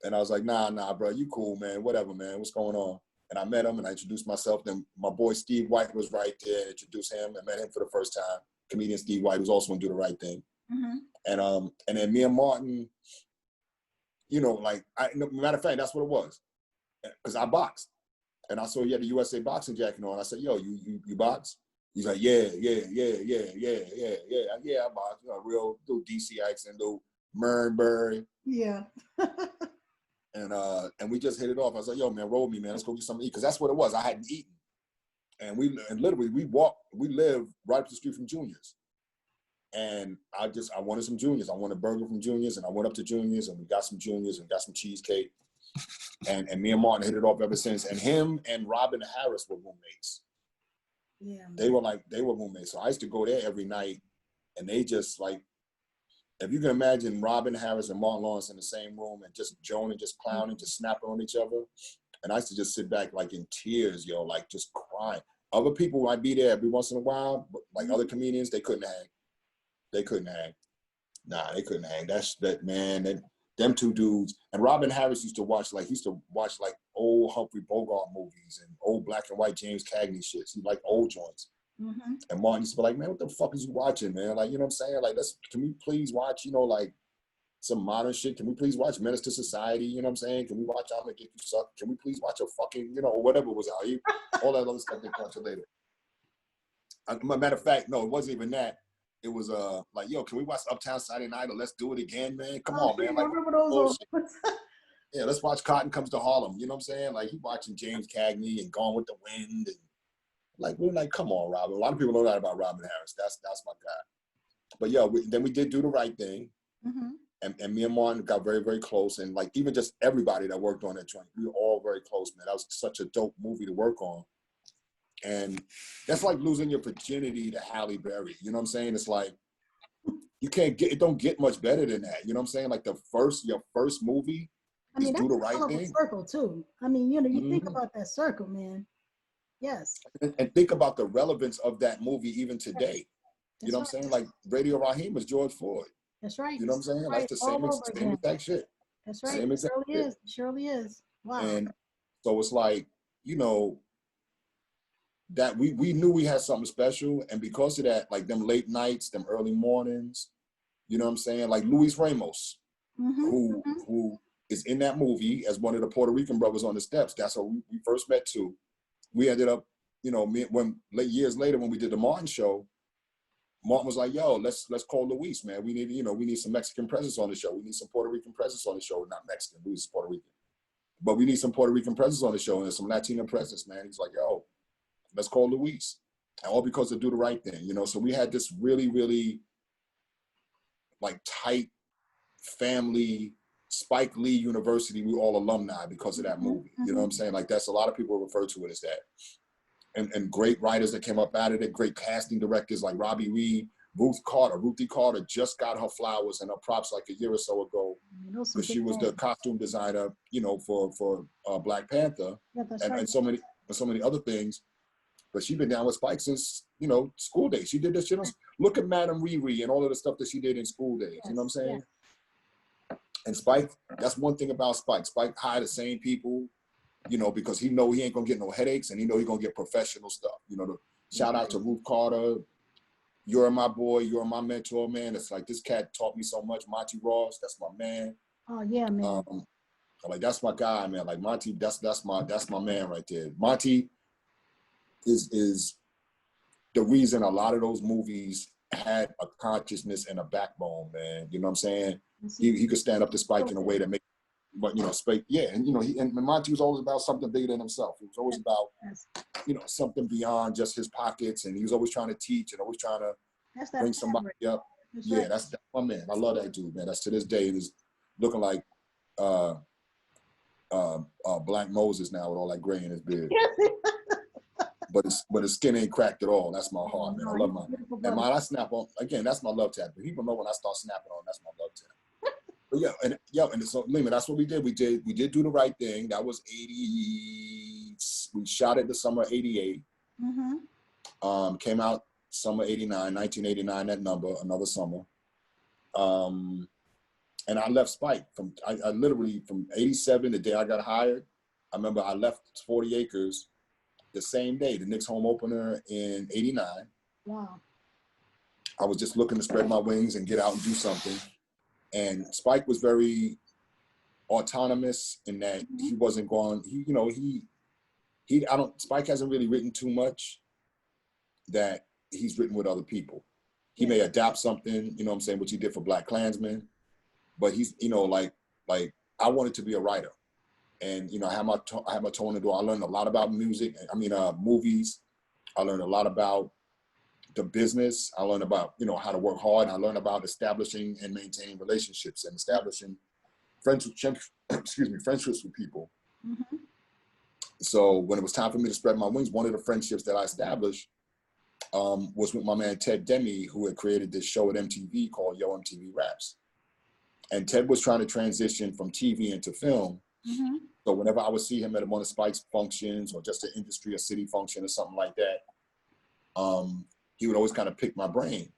And I was like, nah, bro, you cool, man. Whatever, man. What's going on? And I met him and I introduced myself. Then my boy Steve White was right there. Introduced him. I met him for the first time. Comedian Steve White was also going to do the right thing. And then me and Martin, matter of fact, that's what it was. Because I boxed. And I saw he had a USA boxing jacket on. I said, yo, you box? He's like, yeah, I box. Real little DC accent, little Murnberry. Yeah. And we just hit it off. I was like, yo, man, roll me, man. Let's go get something to eat. Because that's what it was. I hadn't eaten. And literally, we live right up the street from Junior's. And I wanted some Junior's. I wanted a burger from Junior's. And I went up to Junior's and we got some Junior's and got some cheesecake. And me and Martin hit it off ever since. And him and Robin Harris were roommates. Yeah. They were roommates. So I used to go there every night. And they just if you can imagine Robin Harris and Martin Lawrence in the same room and just joning, just clowning, just snapping on each other. And I used to just sit back in tears, yo, just crying. Other people might be there every once in a while, but other comedians, they couldn't hang. They couldn't hang. Nah, they couldn't hang. Them two dudes. And Robin Harris used to watch old Humphrey Bogart movies and old black and white James Cagney shit. He liked old joints. And Martin used to be like, man, what the fuck is you watching, man? You know what I'm saying? Can we please watch, some modern shit? Can we please watch Menace to Society? You know what I'm saying? Can we watch I'm Gonna Get You Sucked? Can we please watch a fucking, or whatever was out? All that other stuff they watch later. Matter of fact, no, it wasn't even that. It was yo, can we watch Uptown Saturday Night or Let's Do It Again, man? Come on, man. I remember those. Yeah, let's watch Cotton Comes to Harlem. You know what I'm saying? Like, he watching James Cagney and Gone with the Wind. And like, we're like, come on, Robin. A lot of people know that about Robin Harris. That's my guy. But yeah, then we did Do the Right Thing. Mm-hmm. And me and Martin got very, very close. And like, even just everybody that worked on that joint, we were all very close, man. That was such a dope movie to work on. And that's like losing your virginity to Halle Berry. You know what I'm saying? It's like, it don't get much better than that. You know what I'm saying? Like your first movie is Do the Right Thing. Circle too. I mean, you think about that circle, man. Yes. And think about the relevance of that movie even today. You know what I'm saying? Like Radio Raheem was George Floyd. That's right. You know what I'm saying? That's the same exact shit. That's right. Same exact shit. It surely is. Wow. And so it's like, you know, that we knew we had something special. And because of that, like them late nights, them early mornings, you know what I'm saying? Like Luis Ramos, who is in that movie as one of the Puerto Rican brothers on the steps. That's how we first met too. We ended up, you know, years later when we did the Martin show, Martin was like, yo, let's call Luis, man. We need some Mexican presence on the show. We need some Puerto Rican presence on the show. Not Mexican, Luis is Puerto Rican. But we need some Puerto Rican presence on the show and some Latino presence, man. He's like, yo, let's call Luis. And all because of Do the Right Thing, you know? So we had this really, really like tight family, Spike Lee University, we all alumni because of that movie. You know what I'm saying? Like that's a lot of people refer to it as that. And great writers that came up out of it, great casting directors like Robbie Reed, Ruthie Carter just got her flowers and her props like a year or so ago. Because she was the costume designer, you know, for Black Panther and so many other things. But she's been down with Spike since, you know, School Days. She did this shit. Look at Madame Riri and all of the stuff that she did in School Days. You know what I'm saying? And Spike, that's one thing about Spike. Spike hired the same people, you know, because he know he ain't gonna get no headaches and he know he gonna get professional stuff. You know, shout out to Ruth Carter. You're my boy. You're my mentor, man. It's like this cat taught me so much. Monty Ross, that's my man. Oh yeah, man. Like that's my guy, man. Like Monty, that's my man right there. Monty is the reason a lot of those movies had a consciousness and a backbone, man. You know what I'm saying? He could stand up to Spike in a way that make, but you know, Spike, yeah, and you know, and Monty was always about something bigger than himself. He was always about, you know, something beyond just his pockets, and he was always trying to teach and always trying to bring somebody up. Yeah, that's my man. I love that dude, man. That's to this day, he's looking like Black Moses now with all that gray in his beard. But his skin ain't cracked at all. That's my heart, man. I love my, and I snap on, again, that's my love tap. But people know when I start snapping on, that's my love tap. But and so Lehman, that's what we did. We did Do the Right Thing. That was 80, we shot it the summer of 88. Came out summer 89, 1989, that number, another summer. And I left Spike I literally from 87, the day I got hired. I remember I left 40 Acres the same day, the Knicks home opener in 89. Wow. I was just looking to spread my wings and get out and do something. And Spike was very autonomous in that he wasn't going, Spike hasn't really written too much that he's written with other people. He may adapt something, you know what I'm saying, which he did for Black Klansman, but he's, you know, like I wanted to be a writer. And, you know, I have my tone to do. I learned a lot about movies. I learned a lot about the business. I learned about, you know, how to work hard. I learned about establishing and maintaining relationships and establishing friendships with people. So when it was time for me to spread my wings, one of the friendships that I established was with my man, Ted Demme, who had created this show at MTV called Yo MTV Raps. And Ted was trying to transition from TV into film. So whenever I would see him at one of Spike's functions or just an industry or city function or something like that, he would always kind of pick my brain.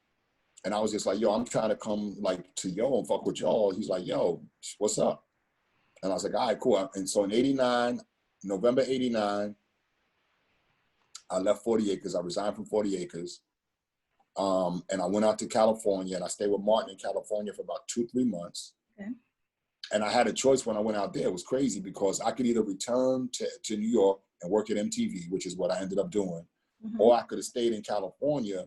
And I was just like, yo, I'm trying to come like to Yo and fuck with y'all. He's like, yo, what's up? And I was like, all right, cool. And so in 89, November 89, I left 40 Acres. I resigned from 40 Acres. And I went out to California and I stayed with Martin in California for about 2-3 months. Okay. And I had a choice when I went out there. It was crazy because I could either return to New York and work at MTV, which is what I ended up doing, or I could have stayed in California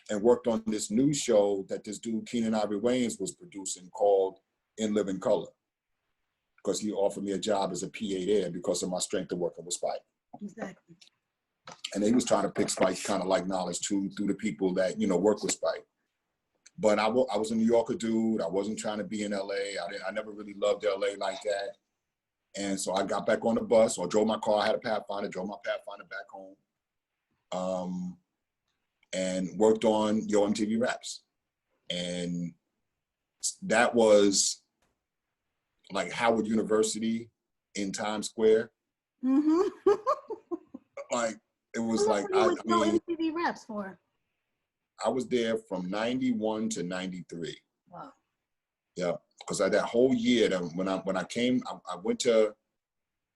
and worked on this new show that this dude, Keenan Ivory Wayans, was producing called In Living Color. because he offered me a job as a PA there because of my strength of working with Spike. Exactly. And he was trying to pick Spike's kind of like knowledge too through the people that, you know, work with Spike. But I was a New Yorker dude. I wasn't trying to be in LA. I never really loved LA like that. And so I got back on the bus or drove my car. I had a Pathfinder, drove my Pathfinder back home, and worked on Yo MTV Raps. And that was like Howard University in Times Square. Mm-hmm. Like, it was How like, long were you I mean, MTV Raps for? I was there from 91 to 93. Wow. Yeah, because that whole year, when I came, I went to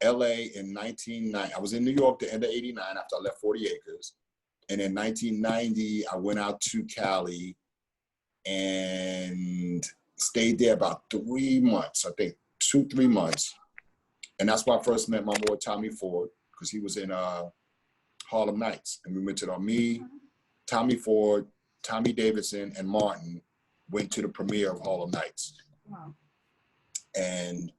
LA in 1990. I was in New York the end of 89 after I left 40 Acres. And in 1990, I went out to Cali and stayed there about 3 months, I think 2-3 months. And that's where I first met my boy Tommy Ford, because he was in Harlem Nights. And we went to me, Tommy Ford, Tommy Davidson, and Martin went to the premiere of Harlem Nights. Wow. And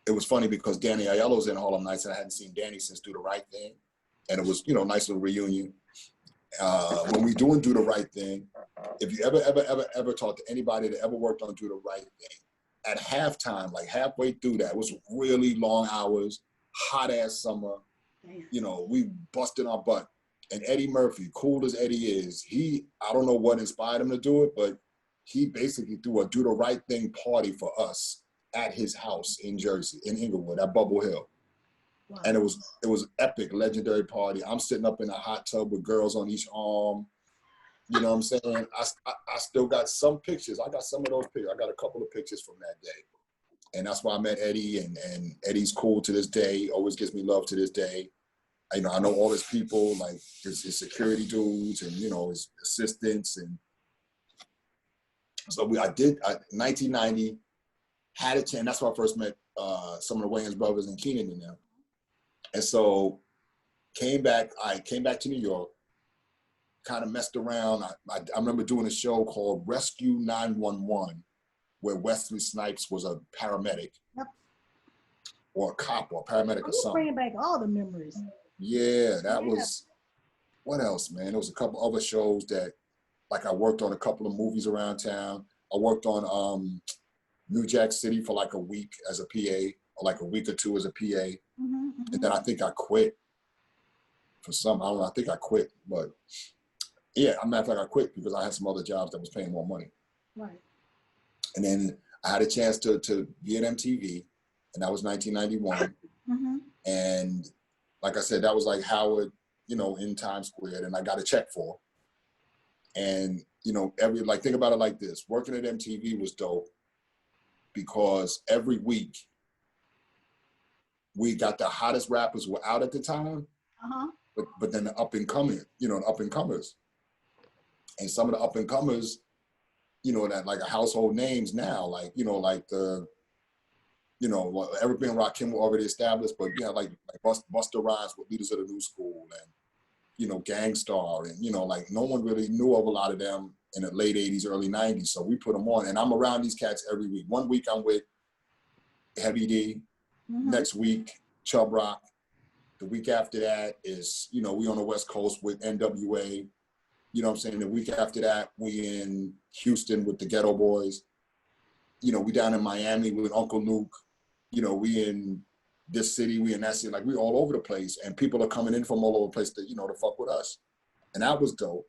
it was funny because Danny Aiello's in Harlem Nights, and I hadn't seen Danny since Do the Right Thing. And it was, you know, a nice little reunion. When we Do the Right Thing, if you ever talk to anybody that ever worked on Do the Right Thing, at halftime, like halfway through that, it was really long hours, hot ass summer. Damn. You know, we busted our butt. And Eddie Murphy, cool as Eddie is, I don't know what inspired him to do it, but he basically threw a Do the Right Thing party for us at his house in Jersey, in Inglewood, at Bubble Hill. Wow. And it was epic, legendary party. I'm sitting up in a hot tub with girls on each arm. You know what I'm saying? I still got some pictures. I got some of those pictures. I got a couple of pictures from that day. And that's why I met Eddie, and Eddie's cool to this day, always gives me love to this day. I know all his people, like his security dudes and, you know, his assistants. And so 1990, had a chance. That's where I first met some of the Wayans brothers and Keenan and them. And so came back to New York, kind of messed around. I remember doing a show called Rescue 911, where Wesley Snipes was a paramedic. Yep. Or a cop or a paramedic or something. Bringing back all the memories. Yeah, that was, what else, man? There was a couple other shows that, like I worked on a couple of movies around town. I worked on New Jack City for like a week as a PA, or like a week or two as a PA. Mm-hmm, mm-hmm. And then I think I quit for some, I don't know, I think I quit. But yeah, I'm not like I quit because I had some other jobs that was paying more money. Right. And then I had a chance to be at MTV, and that was 1991. Mm-hmm. And like I said, that was like Howard, you know, in Times Square, and I got a check for. And, you know, think about it like this. Working at MTV was dope because every week we got the hottest rappers who were out at the time, but then the up-and-comers. And some of the up-and-comers, you know, that like household names now, like, you know, like Everything Rakim were already established, but yeah, like Busta Rhymes with Leaders of the New School, and, you know, Gangstar, and, you know, like no one really knew of a lot of them in the late 80s, early 90s. So we put them on, and I'm around these cats every week. One week I'm with Heavy D, next week Chubb Rock. The week after that is, you know, we on the West Coast with NWA. You know what I'm saying? The week after that, we in Houston with the Ghetto Boys. You know, we down in Miami with Uncle Luke. You know, we in this city, we in that city. Like, we all over the place. And people are coming in from all over the place to, you know, to fuck with us. And that was dope.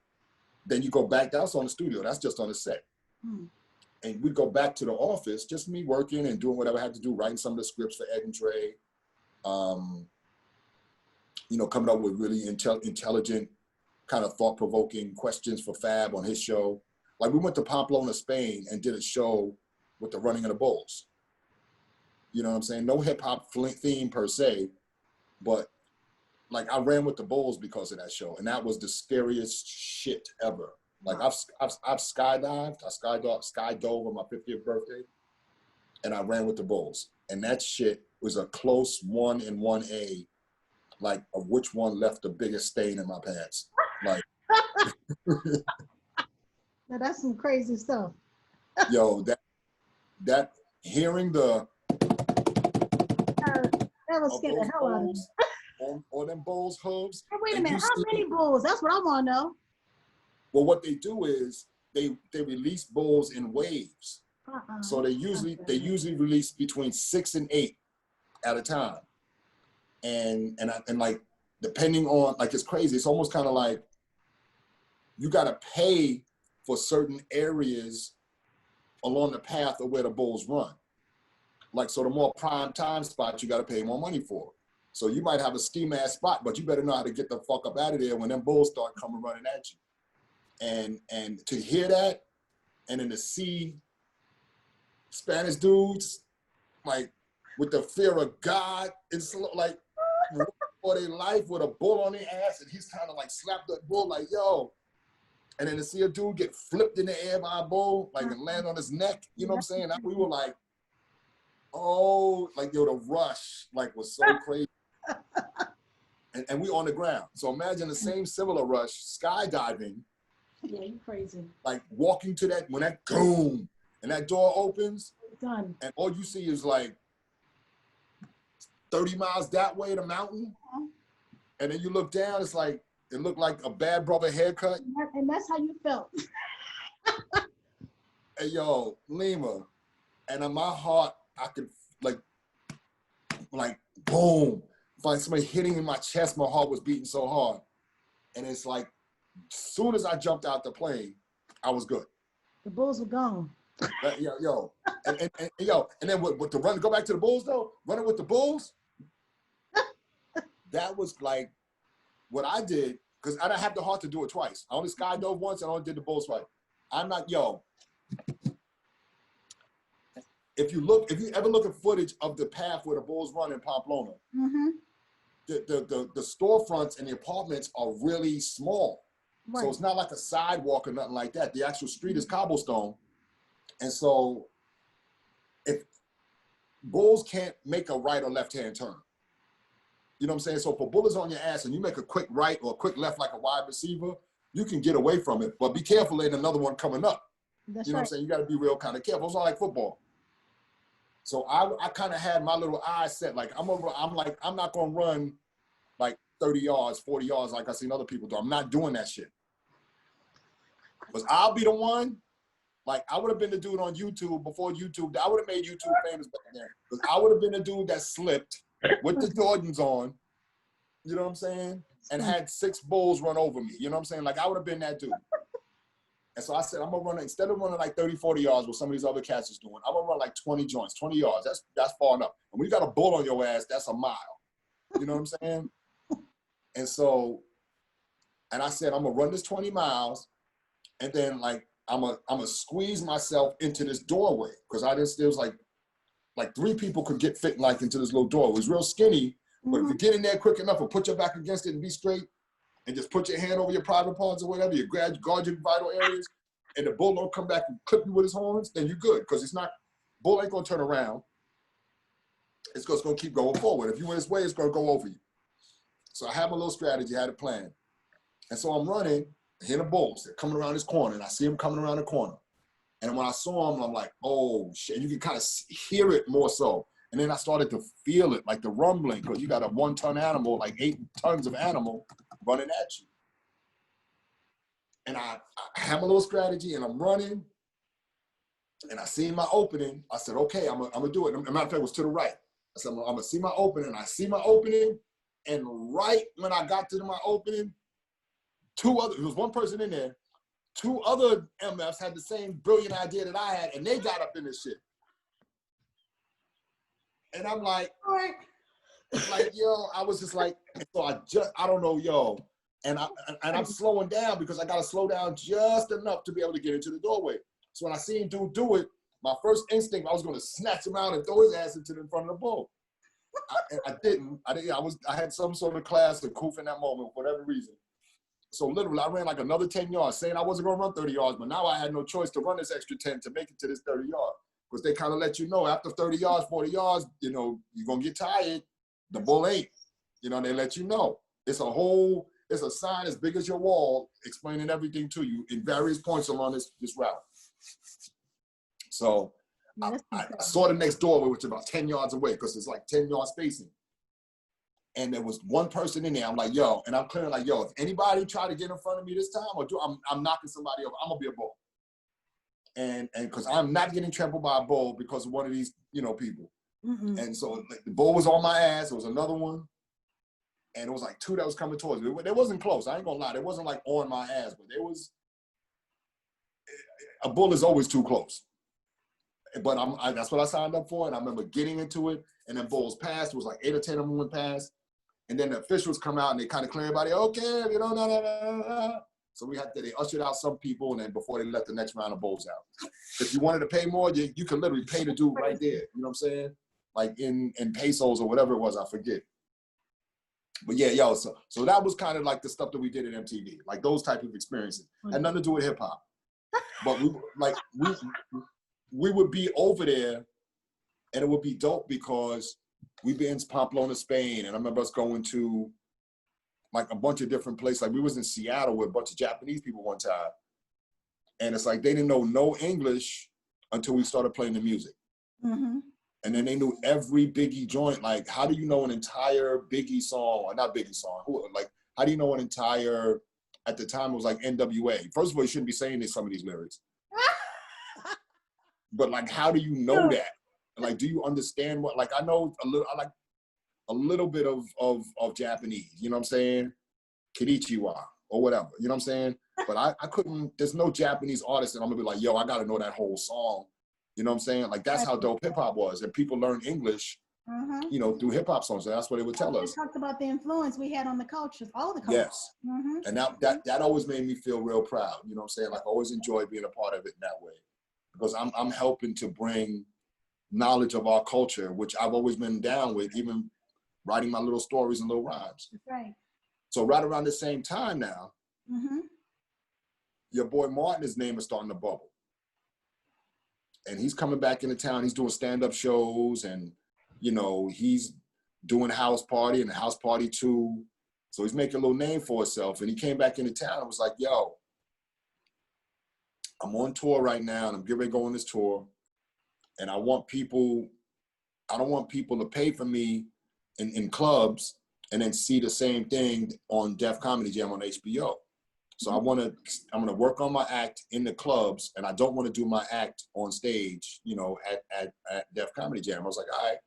Then you go back, that's on the studio. That's just on the set. And we go back to the office, just me working and doing whatever I had to do, writing some of the scripts for Ed and Dre. You know, coming up with really intelligent, kind of thought-provoking questions for Fab on his show. Like, we went to Pamplona, Spain, and did a show with the Running of the Bulls. You know what I'm saying? No hip-hop theme per se, but like, I ran with the Bulls because of that show, and that was the scariest shit ever. Like, I've skydived. I skydove on my 50th birthday, and I ran with the Bulls, and that shit was a close 1 and 1A, like, of which one left the biggest stain in my pants. Like, now that's some crazy stuff. Yo, that hearing the That would of scare the those hell out of me. bulls or them bulls' hooves. Hey, wait a And minute, you how see, many bulls? That's what I want to know. well, what they do is they release bulls in waves. So they usually release between 6 and 8 at a time. And like, depending on, like, it's crazy. It's almost kind of like you got to pay for certain areas along the path of where the bulls run. Like, so the more prime time spots, you got to pay more money for. So you might have a ski mask spot, but you better know how to get the fuck up out of there when them bulls start coming running at you. And to hear that, and then to see Spanish dudes, like, with the fear of God, it's like, for their life with a bull on their ass, and he's kind of like slapped the bull like, yo. And then to see a dude get flipped in the air by a bull, like, and land on his neck, you know what I'm saying? We were like, oh, like, yo, the rush, like, was so crazy. And we on the ground. So imagine the same similar rush, skydiving. Yeah, you crazy. Like, walking to that, when that boom, and that door opens, Done. and all you see is like 30 miles that way, the mountain. And then you look down, it's like, it looked like a Bad Brother haircut. And that's how you felt. Hey, yo, Lima. And in my heart, I could, like, boom. Like somebody hitting in my chest, my heart was beating so hard. And it's like, as soon as I jumped out the plane, I was good. The bulls were gone. Yo. And then with the run, go back to the bulls though, running with the bulls, that was like what I did, because I didn't have the heart to do it twice. I only skydove once and I only did the bulls twice. I'm not, yo. If you ever look at footage of the path where the bulls run in Pamplona, the storefronts and the apartments are really small. Right. So it's not like a sidewalk or nothing like that. The actual street is cobblestone. And so if bulls can't make a right or left-hand turn, you know what I'm saying? So if a bull is on your ass and you make a quick right or a quick left like a wide receiver, you can get away from it. But be careful, there's another one coming up. That's you know what I'm saying? You got to be real kind of careful. It's not like football. So I kind of had my little eyes set, like, I'm not going to run like 30 yards, 40 yards like I seen other people do. I'm not doing that shit. Because I'll be the one, like, I would have been the dude on YouTube before YouTube. I would have made YouTube famous back then. Because I would have been the dude that slipped with the Jordans on, you know what I'm saying? And had 6 bulls run over me, you know what I'm saying? Like, I would have been that dude. And so I said, I'm going to run, instead of running like 30, 40 yards, what some of these other cats is doing, I'm going to run like 20 joints, 20 yards. That's far enough. And when you got a bull on your ass, that's a mile. You know what I'm saying? And so, and I said, I'm going to run this 20 miles. And then, like, I'm gonna squeeze myself into this doorway. Because there was like 3 people could get fit like into this little door. It was real skinny. But if you get in there quick enough and put your back against it and be straight, and just put your hand over your private parts or whatever, you guard your vital areas, and the bull don't come back and clip you with his horns, then you're good. Because it's not, bull ain't gonna turn around. It's just gonna keep going forward. If you went his way, it's gonna go over you. So I have a little strategy, I had a plan. And so I'm running, hitting the bulls. They're coming around this corner, and I see them coming around the corner. And when I saw them, I'm like, oh shit. And you can kind of hear it more so. And then I started to feel it, like the rumbling, because you got a 1-ton animal, like 8 tons of animal running at you. And I have a little strategy, and I'm running, and I see my opening. I said, okay, I'm gonna do it. As a matter of fact, it was to the right. I said, I'm gonna see my opening. I see my opening, and right when I got to my opening, there was one person in there, 2 other MFs had the same brilliant idea that I had, and they got up in this shit. And I'm like, yo, I was just like, so I don't know, yo. And I'm slowing down because I got to slow down just enough to be able to get into the doorway. So when I seen dude do it, my first instinct, I was going to snatch him out and throw his ass into the front of the bull. I didn't. I had some sort of class of coof in that moment for whatever reason. So literally, I ran like another 10 yards, saying I wasn't going to run 30 yards, but now I had no choice to run this extra 10 to make it to this 30 yards. Because they kind of let you know after 30 yards, 40 yards, you know, you're going to get tired. The bull ain't. You know, they let you know. It's a sign as big as your wall explaining everything to you in various points along this route. So I saw the next doorway, which is about 10 yards away, because it's like 10 yards spacing. And there was one person in there. I'm like, yo, and I'm clearing like, yo, if anybody try to get in front of me this time, I'm knocking somebody over. I'm gonna be a bull. And because I'm not getting trampled by a bull because of one of these, people. Mm-mm. And so like, the bull was on my ass. There was another one. And it was like two that was coming towards me. They wasn't close. I ain't gonna lie. They wasn't like on my ass, but there was, a bull is always too close. But that's what I signed up for. And I remember getting into it. And then bulls passed. It was like 8 or 10 of them went past. And then the officials come out and they kind of clear everybody, okay, no. So they ushered out some people, and then before they let the next round of bulls out. If you wanted to pay more, you could literally pay the dude right there. You know what I'm saying? Like in pesos or whatever it was, I forget. But yeah, yo, so that was kind of like the stuff that we did at MTV, like those type of experiences. Had nothing to do with hip hop. But we would be over there, and it would be dope because we'd be in Pamplona, Spain, and I remember us going to like a bunch of different places. Like we was in Seattle with a bunch of Japanese people one time, and it's like they didn't know no English until we started playing the music. Mm-hmm. And then they knew every Biggie joint. Like, how do you know an entire Biggie song, or not Biggie song? Like, how do you know an entire? At the time, it was like NWA. First of all, you shouldn't be saying some of these lyrics. But like, how do you know that? Like, do you understand what? Like, I know a little. I like a little bit of Japanese. You know what I'm saying? Konnichiwa or whatever. You know what I'm saying? But I couldn't. There's no Japanese artist that I'm gonna be like, yo, I gotta know that whole song. You know what I'm saying? Like that's how dope hip hop was, and people learn English, through hip hop songs. So that's what they would tell us. Talked about the influence we had on the cultures, all the cultures. Yes, and that always made me feel real proud. You know what I'm saying? Like I always enjoyed being a part of it in that way, because I'm helping to bring knowledge of our culture, which I've always been down with, even writing my little stories and little rhymes. That's right. So right around the same time now, your boy Martin's name is starting to bubble. And he's coming back into town. He's doing stand-up shows, and he's doing House Party and House Party 2. So he's making a little name for himself. And he came back into town and was like, yo, I'm on tour right now, and I'm getting ready to go on this tour. And I don't want people to pay for me in clubs and then see the same thing on Def Comedy Jam on HBO. So I'm gonna work on my act in the clubs, and I don't want to do my act on stage, at Def Comedy Jam. I was like, all right,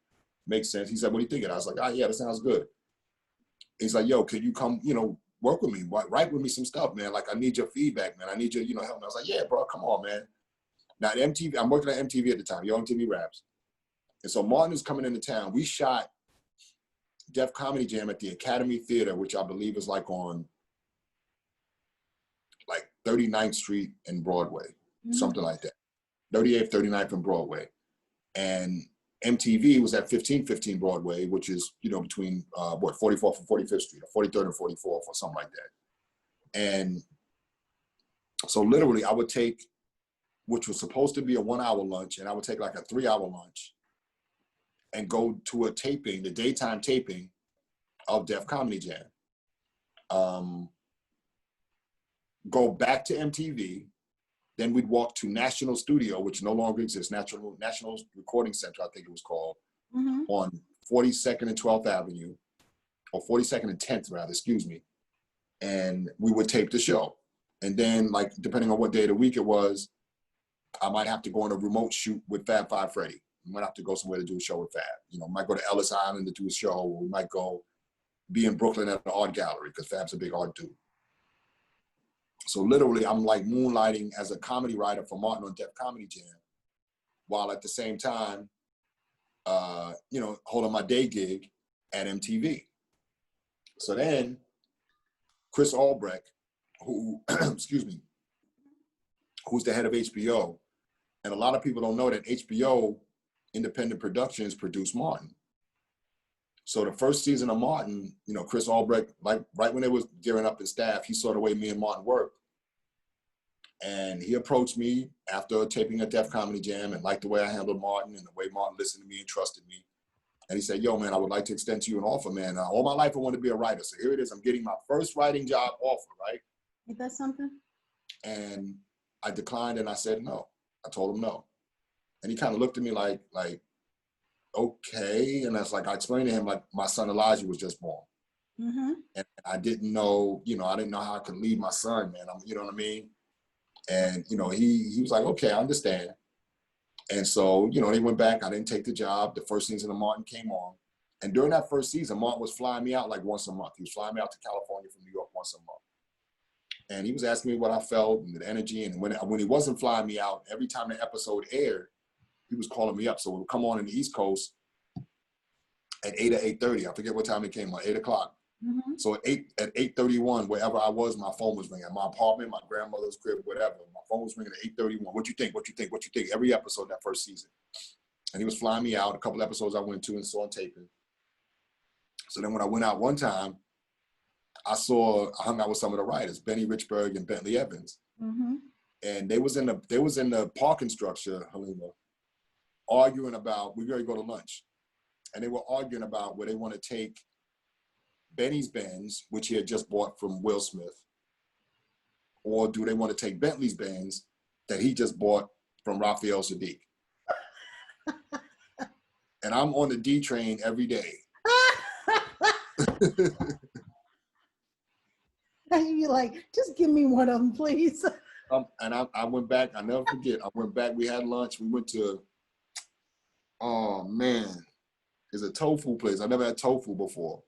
makes sense. He said, what do you think? And I was like, yeah, that sounds good. He's like, yo, can you come, work with me, write with me some stuff, man. Like I need your feedback, man. I need your, help me. I was like, yeah, bro, come on, man. Now at MTV, I'm working at MTV at the time, MTV Raps. And so Martin is coming into town. We shot Def Comedy Jam at the Academy Theater, which I believe is like on like 39th Street and Broadway, something like that. 38th, 39th and Broadway. And MTV was at 1515 Broadway, which is, between 44th and 45th Street, or 43rd and 44th, or something like that. And so literally I would take, which was supposed to be a 1 hour lunch, and I would take like a 3 hour lunch and go to a taping, the daytime taping of Def Comedy Jam. Go back to MTV, then we'd walk to National Studio, which no longer exists, National Recording Center, I think it was called, on 42nd and 12th Avenue, or 42nd and 10th rather, excuse me. And we would tape the show. And then, like, depending on what day of the week it was, I might have to go on a remote shoot with Fab Five Freddy. We might have to go somewhere to do a show with Fab. Might go to Ellis Island to do a show, or we might go be in Brooklyn at an art gallery, because Fab's a big art dude. So literally, I'm like moonlighting as a comedy writer for Martin on Def Comedy Jam, while at the same time, holding my day gig at MTV. So then, Chris Albrecht, who, excuse me, who's the head of HBO, and a lot of people don't know that HBO Independent Productions produced Martin. So the first season of Martin, Chris Albrecht, like right when they was gearing up his staff, he saw the way me and Martin worked. And he approached me after taping a Def Comedy Jam and liked the way I handled Martin and the way Martin listened to me and trusted me. And he said, yo, man, I would like to extend to you an offer, man. All my life I wanted to be a writer. So here it is. I'm getting my first writing job offer, right? Is that something? And I declined and I said no. I told him no. And he kind of looked at me like, okay. And that's like, I explained to him, like, my son Elijah was just born. And I didn't know, I didn't know how I could leave my son, man. You know what I mean? And, he was like, okay, I understand. And so, they went back. I didn't take the job. The first season of Martin came on. And during that first season, Martin was flying me out like once a month. He was flying me out to California from New York once a month. And he was asking me what I felt and the energy. And when he wasn't flying me out, every time the episode aired, he was calling me up. So it would come on in the East Coast at 8 or 8:30. I forget what time it came on, 8 o'clock. So at 8:31, wherever I was, my phone was ringing. My apartment, my grandmother's crib, whatever. My phone was ringing at 8:31. What you think? What you think? What you think? Every episode that first season. And he was flying me out. A couple episodes I went to and saw on taping. So then when I went out one time, I hung out with some of the writers, Benny Richburg and Bentley Evans. And they was in the parking structure, Halima, arguing about, we were going to go to lunch. And they were arguing about where they want to take Benny's Benz, which he had just bought from Will Smith, or do they want to take Bentley's Benz that he just bought from Raphael Sadiq? And I'm on the D train every day. And you're like, just give me one of them, please. And I went back. I never forget. I went back. We had lunch. We went to, oh man, it's a tofu place. I never had tofu before.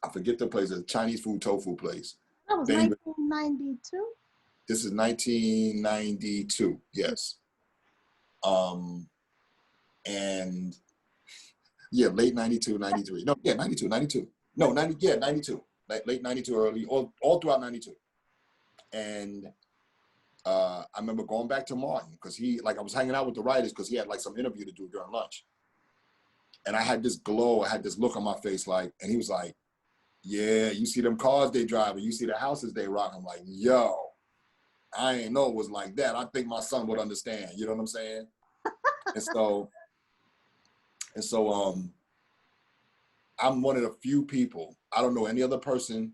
I forget the place. It's a Chinese food tofu place. That was 1992? This is 1992, yes. And yeah, late 92, 93. No, yeah, 92, 92. No, 90, yeah, 92. Late 92, early, all throughout 92. And I remember going back to Martin because I was hanging out with the writers because he had like some interview to do during lunch. And I had this glow, I had this look on my face and he was like, yeah, you see them cars they drive, and you see the houses they rock. I'm like, yo, I ain't know it was like that. I think my son would understand. You know what I'm saying? and so I'm one of the few people. I don't know any other person,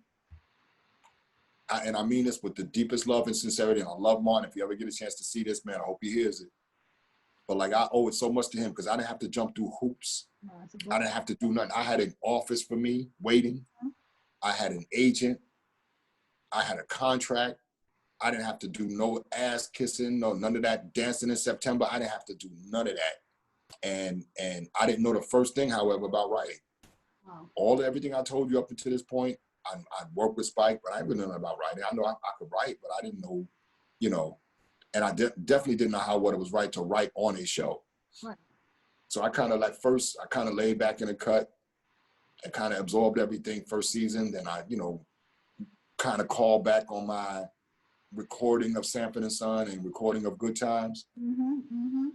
and I mean this with the deepest love and sincerity. And I love Martin. If you ever get a chance to see this, man, I hope he hears it. But like, I owe it so much to him because I didn't have to jump through hoops. I didn't have to do nothing. I had an office for me waiting. I had an agent. I had a contract. I didn't have to do no ass kissing, none of that dancing in September. I didn't have to do none of that. And I didn't know the first thing, however, about writing. Wow. Everything I told you up until this point, I worked with Spike, but I didn't know about writing. I know I could write, but I didn't know, and I definitely didn't know what it was right to write on a show. Right. So I kind of laid back in the cut and kind of absorbed everything first season. Then I, kind of called back on my recording of Sanford and Son and recording of Good Times. And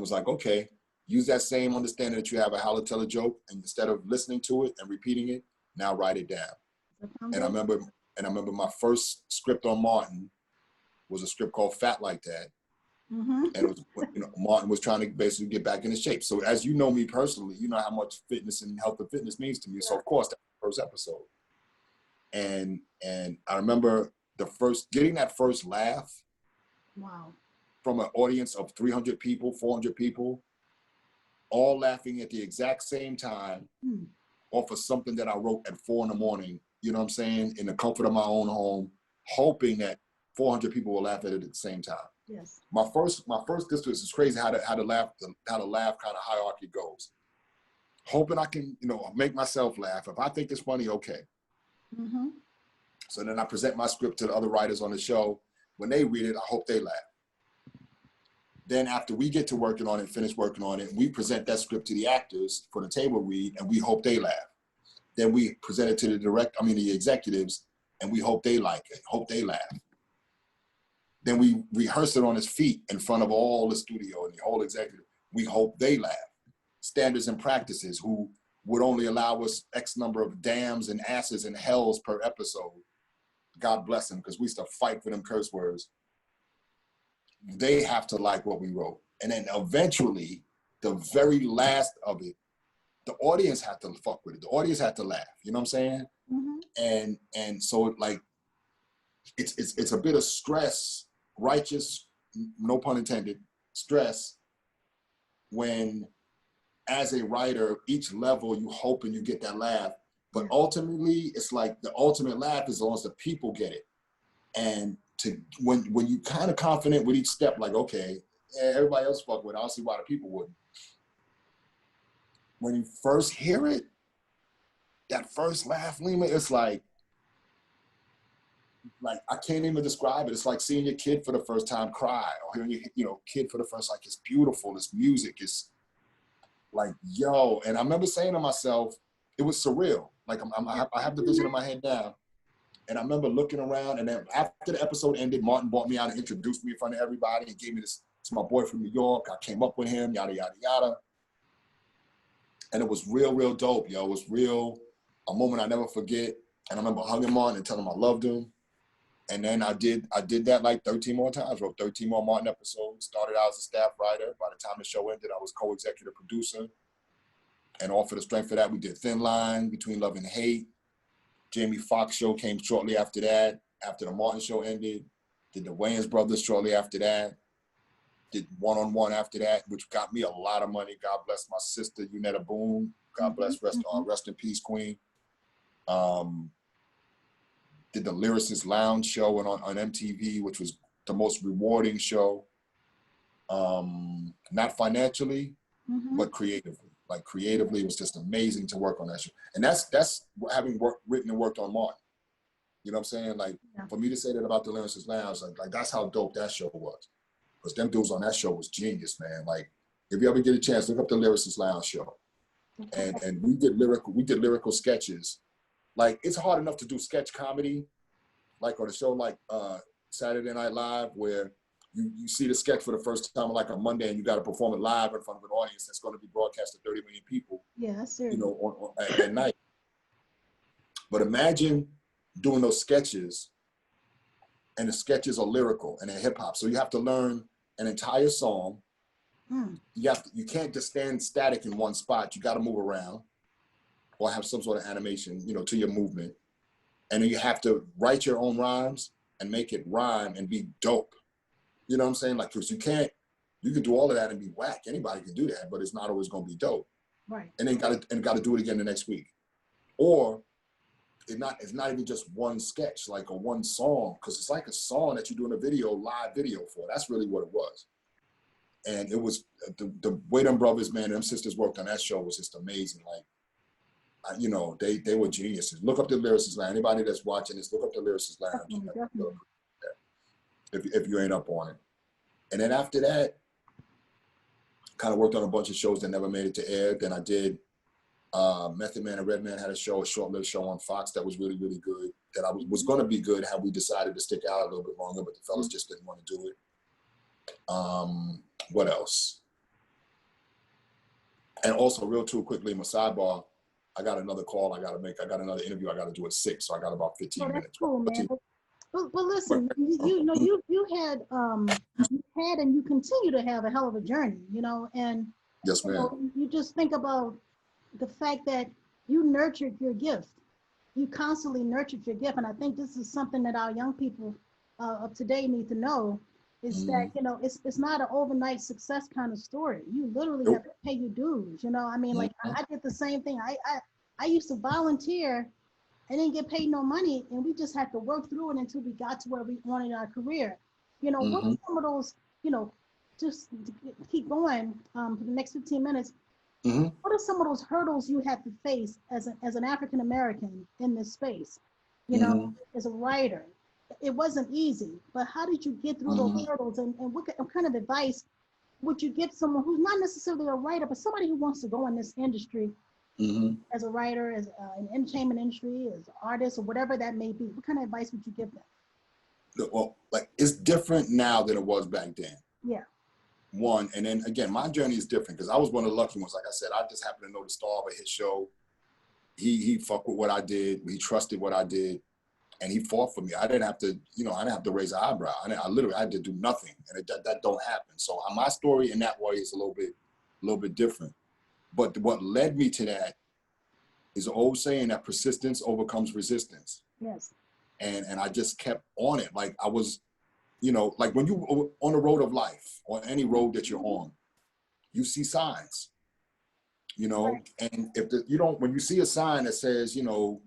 was like, okay, use that same understanding that you have how to tell a joke, and instead of listening to it and repeating it, now write it down. And I remember my first script on Martin was a script called Fat Like That. And it was, Martin was trying to basically get back into shape. So as you know me personally, you know how much fitness and health and fitness means to me. So of course, that was the first episode. And I remember getting that first laugh. Wow. From an audience of 300 people, 400 people, all laughing at the exact same time off of something that I wrote at 4 a.m, you know what I'm saying, in the comfort of my own home, hoping that 400 people will laugh at it at the same time. Yes. My first district is crazy how the laugh kind of hierarchy goes. Hoping I can, make myself laugh. If I think it's funny, okay. So then I present my script to the other writers on the show. When they read it, I hope they laugh. Then after we get to working on it, finish working on it, we present that script to the actors for the table read, and we hope they laugh. Then we present it to the executives, and we hope they like it, hope they laugh. Then we rehearse it on his feet in front of all the studio and the whole executive. We hope they laugh. Standards and practices, who would only allow us X number of damns and asses and hells per episode. God bless them, because we used to fight for them curse words. They have to like what we wrote. And then eventually, the very last of it, the audience had to fuck with it. The audience had to laugh. You know what I'm saying? And so like, it's a bit of stress, righteous, no pun intended, stress, when as a writer, each level you hoping you get that laugh, but ultimately it's like the ultimate laugh is as long as the people get it. And when you kind of confident with each step, like, okay, everybody else fuck with it, I don't see why the people wouldn't. When you first hear it, that first laugh, Lima, it's like I can't even describe it. It's like seeing your kid for the first time cry, or hearing your kid for the first, like, it's beautiful, it's music, it's like, yo. And I remember saying to myself, it was surreal. Like I have the vision in my head now. And I remember looking around, and then after the episode ended, Martin brought me out and introduced me in front of everybody and gave me this, it's my boy from New York. I came up with him, yada, yada, yada. And it was real, real dope, yo. It was real, a moment I never forget. And I remember hugging Martin and telling him I loved him. And then I did that like 13 more times, wrote 13 more Martin episodes, started out as a staff writer. By the time the show ended, I was co-executive producer. And all for the strength of that, we did Thin Line, Between Love and Hate. Jamie Foxx show came shortly after that, after the Martin show ended. Did the Wayans brothers shortly after that. Did One-on-One after that, which got me a lot of money. God bless my sister, Unetta Boone. God bless, rest in peace, Queen. Did the Lyricist Lounge show on MTV, which was the most rewarding show. Not financially, but creatively. Like creatively, it was just amazing to work on that show. And that's having written and worked on Martin. You know what I'm saying? Like, for me to say that about the Lyricist Lounge, like that's how dope that show was. Because them dudes on that show was genius, man. Like, if you ever get a chance, look up the Lyricist Lounge show. And we did lyrical sketches. Like, it's hard enough to do sketch comedy, like on a show like Saturday Night Live, where you see the sketch for the first time on like a Monday, and you got to perform it live in front of an audience that's going to be broadcast to 30 million people. Yeah, serious. You know, at night. But imagine doing those sketches, and the sketches are lyrical and they're hip hop. So you have to learn an entire song. You can't just stand static in one spot. You got to move around, or have some sort of animation, to your movement. And then you have to write your own rhymes and make it rhyme and be dope. You know what I'm saying? Like, because you can do all of that and be whack. Anybody can do that, but it's not always going to be dope. Right. And then got to do it again the next week. Or it's not even just one sketch, like a one song, because it's like a song that you're doing a live video for. That's really what it was. And it was the way them brothers, man, them sisters worked on that show was just amazing. Like, they were geniuses. Look up the Lyricist Lounge. Anybody that's watching this, look up the Lyricist Lounge. Definitely. If you ain't up on it. And then after that, kind of worked on a bunch of shows that never made it to air. Then I did Method Man and Redman had a short-lived show on Fox that was really, really good. That was going to be good had we decided to stick out a little bit longer, but the fellas just didn't want to do it. What else? And also, quickly, my sidebar, I got another call I got to make. I got another interview I got to do at 6, so I got about 15 minutes. That's cool, man. Well, listen, you had and you continue to have a hell of a journey, and yes, ma'am. You just think about the fact that you nurtured your gift. You constantly nurtured your gift, and I think this is something that our young people of today need to know. Is that it's not an overnight success kind of story. You literally have to pay your dues. I mean, like I did the same thing. I used to volunteer. I didn't get paid no money, and we just had to work through it until we got to where we wanted our career. What are some of those? Just to keep going for the next 15 minutes. What are some of those hurdles you had to face as an African American in this space? As a writer. It wasn't easy, but how did you get through those hurdles, and what kind of advice would you give someone who's not necessarily a writer, but somebody who wants to go in this industry as a writer, as an entertainment industry, as an artist, or whatever that may be? What kind of advice would you give them? Well, like, it's different now than it was back then. Yeah. One, and then again, my journey is different because I was one of the lucky ones. Like I said, I just happened to know the star of his show. He fucked with what I did. He trusted what I did. And he fought for me. I didn't have to, I didn't have to raise an eyebrow. I literally had to do nothing, and that don't happen. So my story in that way is a little bit different. But what led me to that is an old saying that persistence overcomes resistance. Yes. And I just kept on it. Like I was, like when you on the road of life or any road that you're on, you see signs. you know, and if you don't, when you see a sign that says, you know,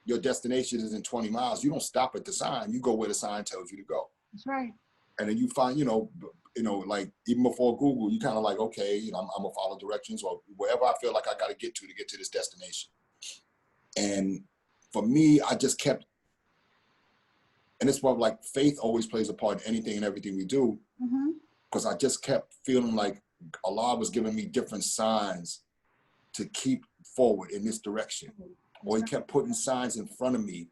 your destination is in 20 miles, you don't stop at the sign, you go where the sign tells you to go. That's right. And then you find, you know, like even before Google, you kind of like, okay, you know, I'm gonna follow directions or wherever I feel like I got to get to this destination. And for me, I just kept, and it's what like faith always plays a part in anything and everything we do, because I just kept feeling like Allah was giving me different signs to keep forward in this direction, or he kept putting signs in front of me,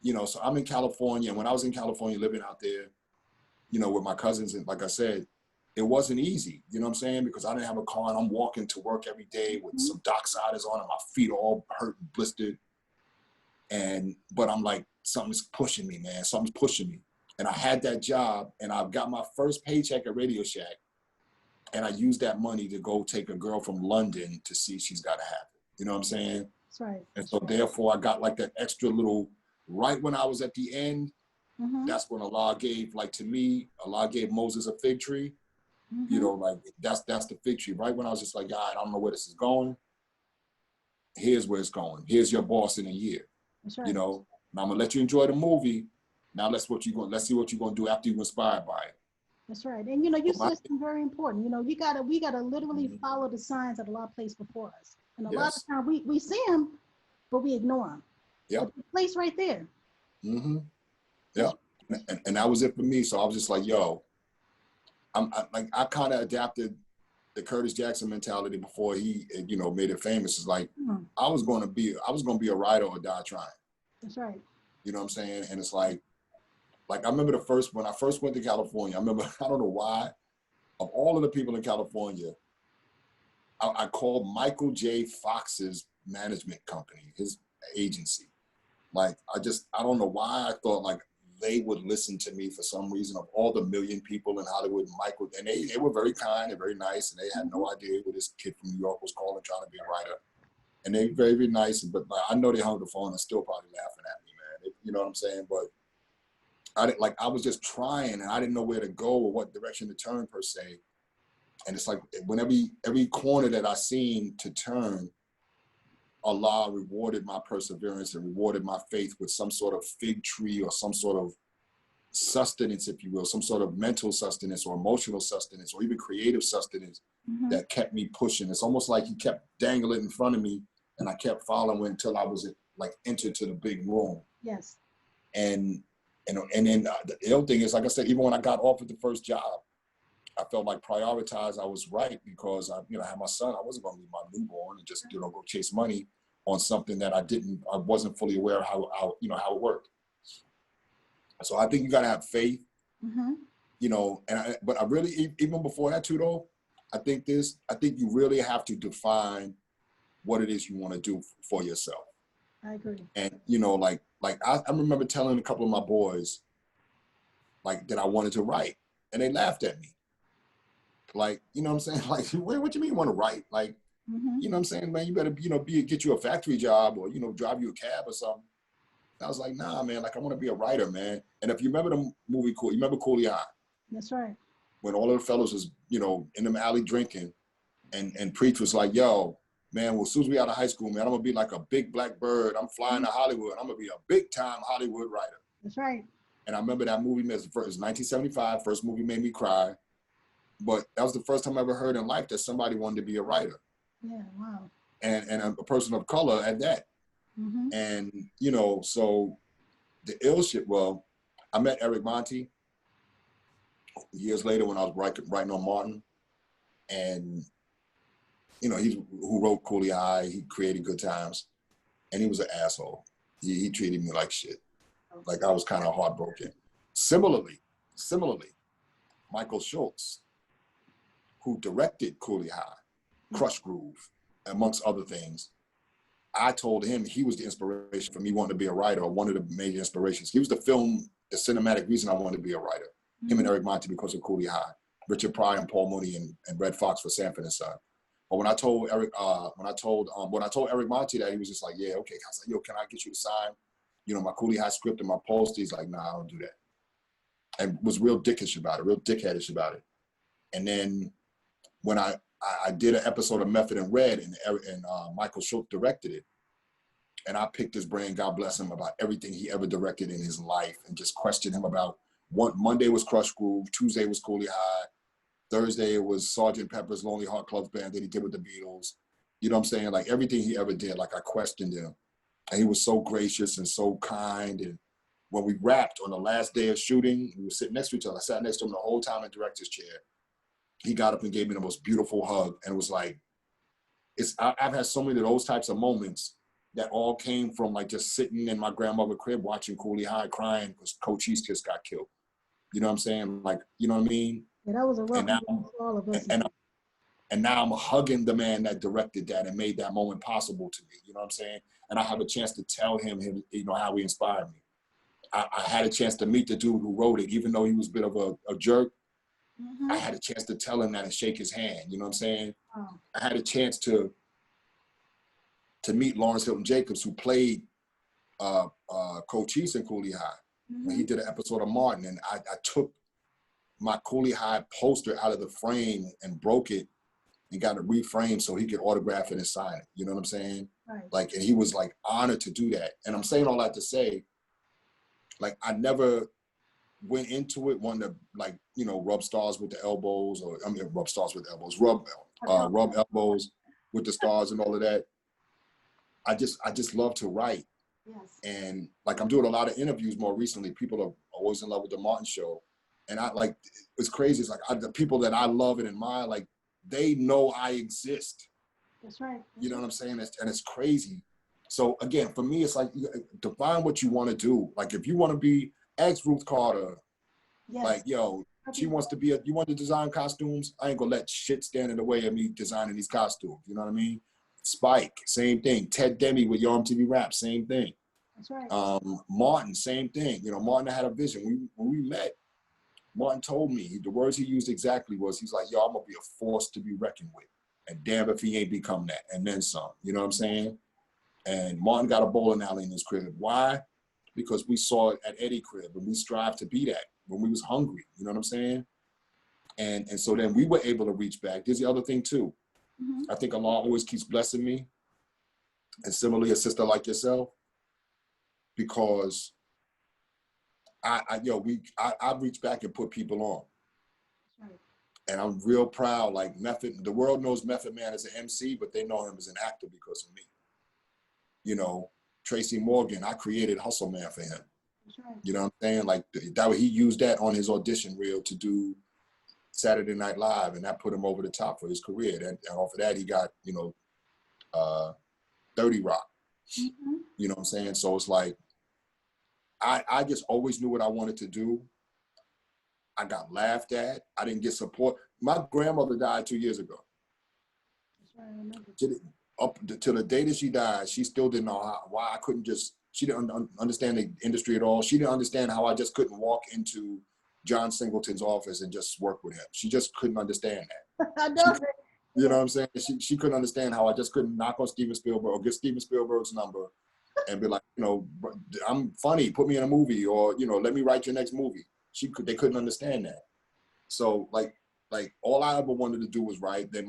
you know. So I'm in California, and when I was in California living out there, you know, with my cousins, and like I said, it wasn't easy, you know what I'm saying? Because I didn't have a car and I'm walking to work every day with some docksiders on and my feet are all hurt and blistered. But I'm like, something's pushing me, man, something's pushing me. And I had that job and I've got my first paycheck at Radio Shack. And I used that money to go take a girl from London to see She's Gotta Have It. You know what I'm saying? That's right. And so therefore I got like that extra little, right when I was at the end, that's when Allah gave, like to me, Allah gave Moses a fig tree. You know, like that's the fig tree. Right when I was just like, God, I don't know where this is going. Here's where it's going. Here's your boss in a year. That's right. You know, now I'm gonna let you enjoy the movie. Now let's see what you're gonna do after you're inspired by it. That's right. And you know, you said something very important. You know, we gotta literally follow the signs that Allah placed before us. And a lot of times we see them, but we ignore them. Yeah. Place right there. Yeah. And that was it for me. So I was just like, yo, I kind of adapted the Curtis Jackson mentality before he, you know, made it famous. It's like, I was going to be a writer or die trying. That's right. You know what I'm saying? And it's like I remember when I first went to California, I remember, I don't know why, of all of the people in California, I called Michael J. Fox's management company, his agency. Like, I don't know why I thought like they would listen to me for some reason. Of all the million people in Hollywood, Michael, and they were very kind and very nice, and they had no idea who this kid from New York was calling trying to be a writer. And they very, very nice, but like, I know they hung up the phone and still probably laughing at me, man. You know what I'm saying? But I was just trying, and I didn't know where to go or what direction to turn per se. And it's like when every corner that I seen to turn, Allah rewarded my perseverance and rewarded my faith with some sort of fig tree or some sort of sustenance, if you will, some sort of mental sustenance or emotional sustenance or even creative sustenance that kept me pushing. It's almost like he kept dangling in front of me and I kept following until I was like entered to the big room. Yes. And then the ill thing is, like I said, even when I got off at the first job, I felt like prioritized. I was right because I had my son. I wasn't going to leave my newborn and just go chase money on something that I wasn't fully aware of how it worked. So I think you got to have faith, but I really, even before that too though, I think you really have to define what it is you want to do for yourself. I agree. And I remember telling a couple of my boys like that I wanted to write, and they laughed at me. Like, you know what I'm saying? Like, what you mean you want to write? Like, you know what I'm saying, man, you better, get you a factory job or, drive you a cab or something. And I was like, nah, man, like, I want to be a writer, man. And if you remember the movie, you remember Cooley High? That's right. When all of the fellows was, in the alley drinking and Preach was like, yo, man, well, as soon as we out of high school, man, I'm going to be like a big black bird. I'm flying to Hollywood. I'm going to be a big time Hollywood writer. That's right. And I remember that movie, it was 1975, first movie made me cry. But that was the first time I ever heard in life that somebody wanted to be a writer. Yeah, wow. And a person of color at that. And, so the ill shit, well, I met Eric Monti years later when I was writing on Martin. And, he's who wrote Cooley High, he created Good Times. And he was an asshole. He treated me like shit. Like I was kind of heartbroken. Similarly, Michael Schultz, who directed Cooley High, Crush Groove, amongst other things. I told him he was the inspiration for me wanting to be a writer, or one of the major inspirations. He was the cinematic reason I wanted to be a writer. Him and Eric Monti because of Cooley High, Richard Pryor and Paul Mooney and Red Fox for Sanford and Son. But when I told Eric Monti that, he was just like, yeah, okay. I was like, yo, can I get you to sign, my Cooley High script and my poster? He's like, nah, I don't do that. And was real dickheadish about it. And then when I I did an episode of Method and Red, and Michael Schultz directed it. And I picked his brain, God bless him, about everything he ever directed in his life, and just questioned him about what. Monday was Crush Groove, Tuesday was Cooley High, Thursday it was Sgt. Pepper's Lonely Heart Club Band that he did with the Beatles. You know what I'm saying? Like everything he ever did, like I questioned him. And he was so gracious and so kind. And when we wrapped on the last day of shooting, we were sitting next to each other. I sat next to him the whole time in director's chair. He got up and gave me the most beautiful hug. And it was like, I've had so many of those types of moments that all came from like just sitting in my grandmother's crib watching Cooley High crying because Coach East just got killed. You know what I'm saying? Like, you know what I mean? Yeah, that was a rough one for all of us. And now I'm hugging the man that directed that and made that moment possible to me. You know what I'm saying? And I have a chance to tell him you know, how he inspired me. I had a chance to meet the dude who wrote it, even though he was a bit of a jerk. I had a chance to tell him that and shake his hand. You know what I'm saying? Oh. I had a chance to meet Lawrence Hilton Jacobs, who played Coach East in Cooley High. When he did an episode of Martin, and I took my Cooley High poster out of the frame and broke it and got it reframed so he could autograph it and sign it. You know what I'm saying? Right. Like, and he was like honored to do that. And I'm saying all that to say, like, I never went into it wanting to, like, you know, rub stars with the elbows, or I mean, rub stars with elbows, rub elbows with the stars and all of that. I just love to write. Yes. And like, I'm doing a lot of interviews more recently. People are always in love with the Martin Show. And I like, it's crazy. It's like the people that I love and admire, like, they know I exist. That's right. You know what I'm saying? And it's crazy. So again, for me, it's like, define what you want to do. Like, if you want to be Ruth Carter, Yes. like, yo, she wants to be you want to design costumes? I ain't gonna let shit stand in the way of me designing these costumes. You know what I mean? Spike, same thing. Ted Demi with Yo MTV Rap, same thing. That's right. Martin, same thing. You know, Martin had a vision. When we met, Martin told me, the words he used exactly was, he's like, yo, I'm gonna be a force to be reckoned with. And damn if he ain't become that, and then some. You know what I'm saying? And Martin got a bowling alley in his crib. Why? Because we saw it at Eddie crib, and we strived to be that when we was hungry. You know what I'm saying? And so then we were able to reach back. There's the other thing too. I think Allah always keeps blessing me, and similarly a sister like yourself, because I reach back and put people on. Right. And I'm real proud. Like, Method, the world knows Method Man as an MC, but they know him as an actor because of me. You know, Tracy Morgan, I created Hustle Man for him. That's right. You know what I'm saying? Like, that he used that on his audition reel to do Saturday Night Live, and that put him over the top for his career. And off of that, he got, you know, 30 Rock. You know what I'm saying? So it's like, I just always knew what I wanted to do. I got laughed at. I didn't get support. My grandmother died 2 years ago. That's right. I remember. Up to the day that she died, she still didn't know why I couldn't just, she didn't understand the industry at all. She didn't understand how I just couldn't walk into John Singleton's office and just work with him. She just couldn't understand that. I know. You know what I'm saying? She couldn't understand how I just couldn't knock on Steven Spielberg or get Steven Spielberg's number and be like, you know, I'm funny, put me in a movie, or, you know, let me write your next movie. They couldn't understand that. So like all I ever wanted to do was write. They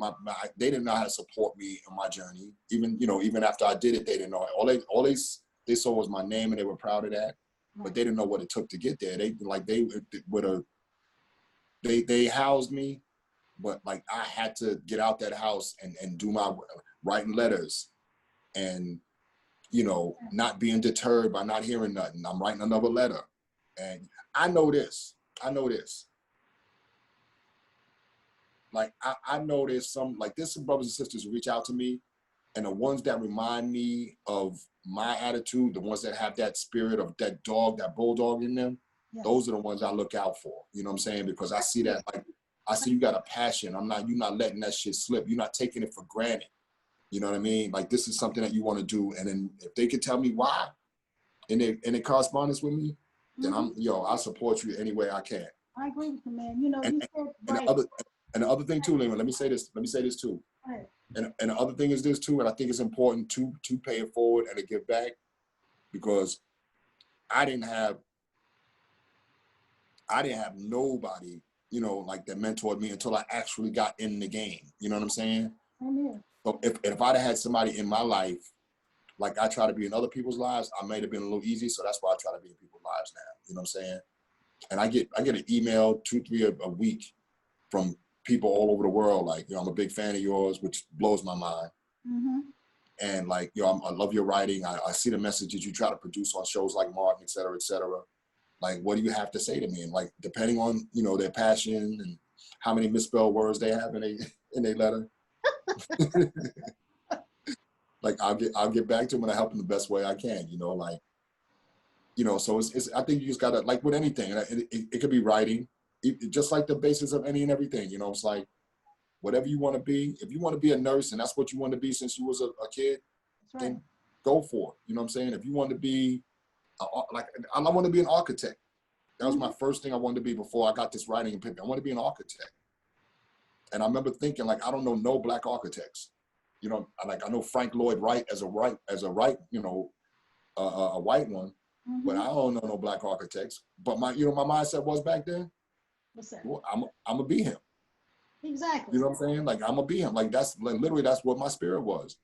didn't know how to support me in my journey. Even, you know, even after I did it, they didn't know. All they saw was my name, and they were proud of that. But they didn't know what it took to get there. They housed me, but like, I had to get out that house and do my writing letters, and, you know, not being deterred by not hearing nothing. I'm writing another letter. And I know this. Like, I know there's some brothers and sisters who reach out to me, and the ones that remind me of my attitude, the ones that have that spirit of that dog, that bulldog in them, those are the ones I look out for. You know what I'm saying? Because I see that, like, I see you got a passion. You're not letting that shit slip. You're not taking it for granted. You know what I mean? Like, this is something that you want to do. And then if they could tell me why in their correspondence with me, then I'll support you any way I can. I agree with you, man. You know, you said right. And the other thing too, Lima, let me say this too. Right. And the other thing is this too, and I think it's important to pay it forward and to give back, because I didn't have nobody you know, like that mentored me until I actually got in the game. You know what I'm saying? Amen. So if I'd have had somebody in my life, like I try to be in other people's lives, I might have been a little easy. So that's why I try to be in people's lives now. You know what I'm saying? And I get an email 2-3 a week from people all over the world. Like, you know, I'm a big fan of yours, which blows my mind. Mm-hmm. And like, you know, I love your writing. I see the messages you try to produce on shows like Martin, et cetera, et cetera. Like, what do you have to say to me? And like, depending on, you know, their passion and how many misspelled words they have in their letter. Like, I'll get back to them and I help them the best way I can, you know, like, you know, so it's I think you just gotta, like with anything, it could be writing, just like the basis of any and everything, you know, it's like, whatever you want to be, if you want to be a nurse and that's what you want to be since you was a kid, That's right. then go for it. You know what I'm saying? If you want to be, like, I want to be an architect. That was my first thing I wanted to be before I got this writing and paper. I want to be an architect. And I remember thinking, like, I don't know no black architects. You know, like I know Frank Lloyd Wright as a you know, a white one, but I don't know no black architects. But my mindset was back then, What's that? well, I'm gonna be him. Exactly. You know what I'm saying? Like, I'm gonna be him. Like, that's like literally that's what my spirit was.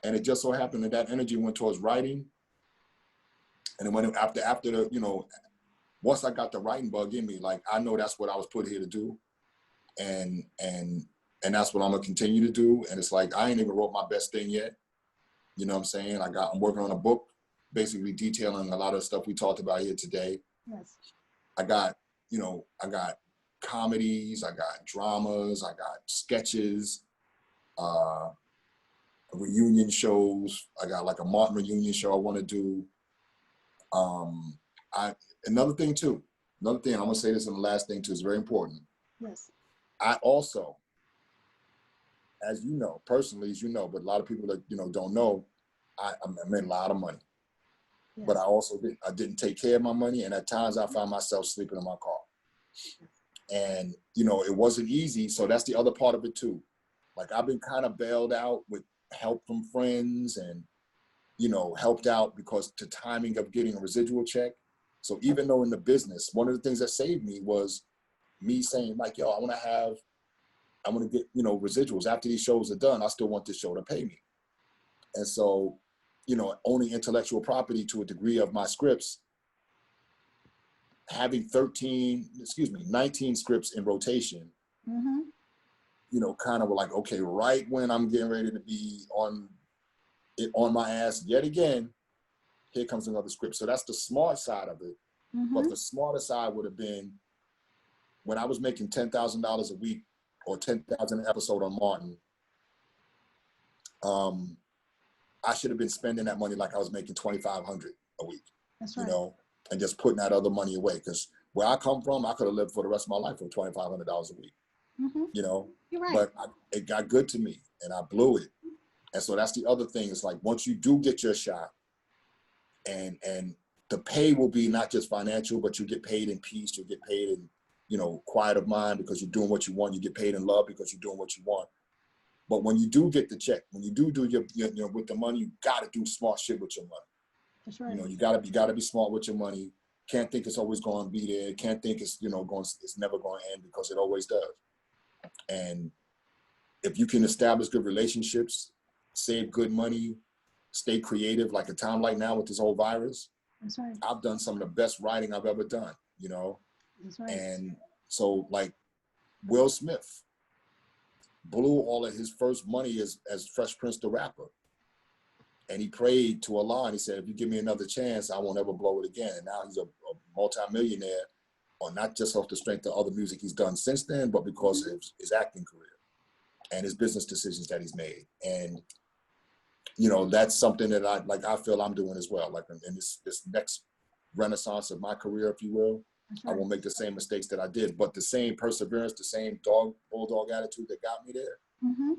And it just so happened that energy went towards writing. And then when after the, you know, once I got the writing bug in me, like, I know that's what I was put here to do. And that's what I'm gonna continue to do. And it's like, I ain't even wrote my best thing yet. You know what I'm saying? I'm working on a book, basically detailing a lot of stuff we talked about here today. Yes. I got comedies, I got dramas, I got sketches, reunion shows. I got like a Martin reunion show I want to do. Another thing, I'm gonna say this in the last thing too, is very important. Yes. I also, as you know, personally, as you know, but a lot of people that, you know, don't know, I made a lot of money. Yes. But I didn't take care of my money, and at times I found myself sleeping in my car. And, you know, it wasn't easy, so that's the other part of it too. Like, I've been kind of bailed out with help from friends and, you know, helped out because the timing of getting a residual check. So even though in the business, one of the things that saved me was me saying, like, yo, I want to get, you know, residuals. After these shows are done, I still want this show to pay me. And so, you know, owning intellectual property to a degree of my scripts, having 19 scripts in rotation, you know, kind of like, okay, right when I'm getting ready to be on my ass yet again, here comes another script. So that's the smart side of it. But the smarter side would have been when I was making $10,000 a week or 10,000 an episode on Martin. I should have been spending that money like I was making $2,500 a week. That's right. You know, and just putting that other money away. Because where I come from, I could have lived for the rest of my life for $2,500 a week. You know, You're right. but it got good to me and I blew it. And so that's the other thing. It's like, once you do get your shot, and the pay will be not just financial, but you get paid in peace. You get paid in, you know, quiet of mind because you're doing what you want. You get paid in love because you're doing what you want. But when you do get the check, when you do your you know, with the money, you got to do smart shit with your money. That's right. You know, you gotta be smart with your money. Can't think it's always going to be there. Can't think it's, you know, it's never going to end, because it always does. And if you can establish good relationships, save good money, stay creative, like a time like now with this whole virus. That's right. I've done some of the best writing I've ever done, you know? That's right. And so, like, Will Smith blew all of his first money as Fresh Prince the Rapper. And he prayed to Allah and he said, if you give me another chance, I won't ever blow it again. And now he's a multi-millionaire, or not just off the strength of other music he's done since then, but because of his acting career and his business decisions that he's made. And, you know, that's something that I feel I'm doing as well. Like, in this next renaissance of my career, if you will, Right. I won't make the same mistakes that I did, but the same perseverance, the same bulldog attitude that got me there,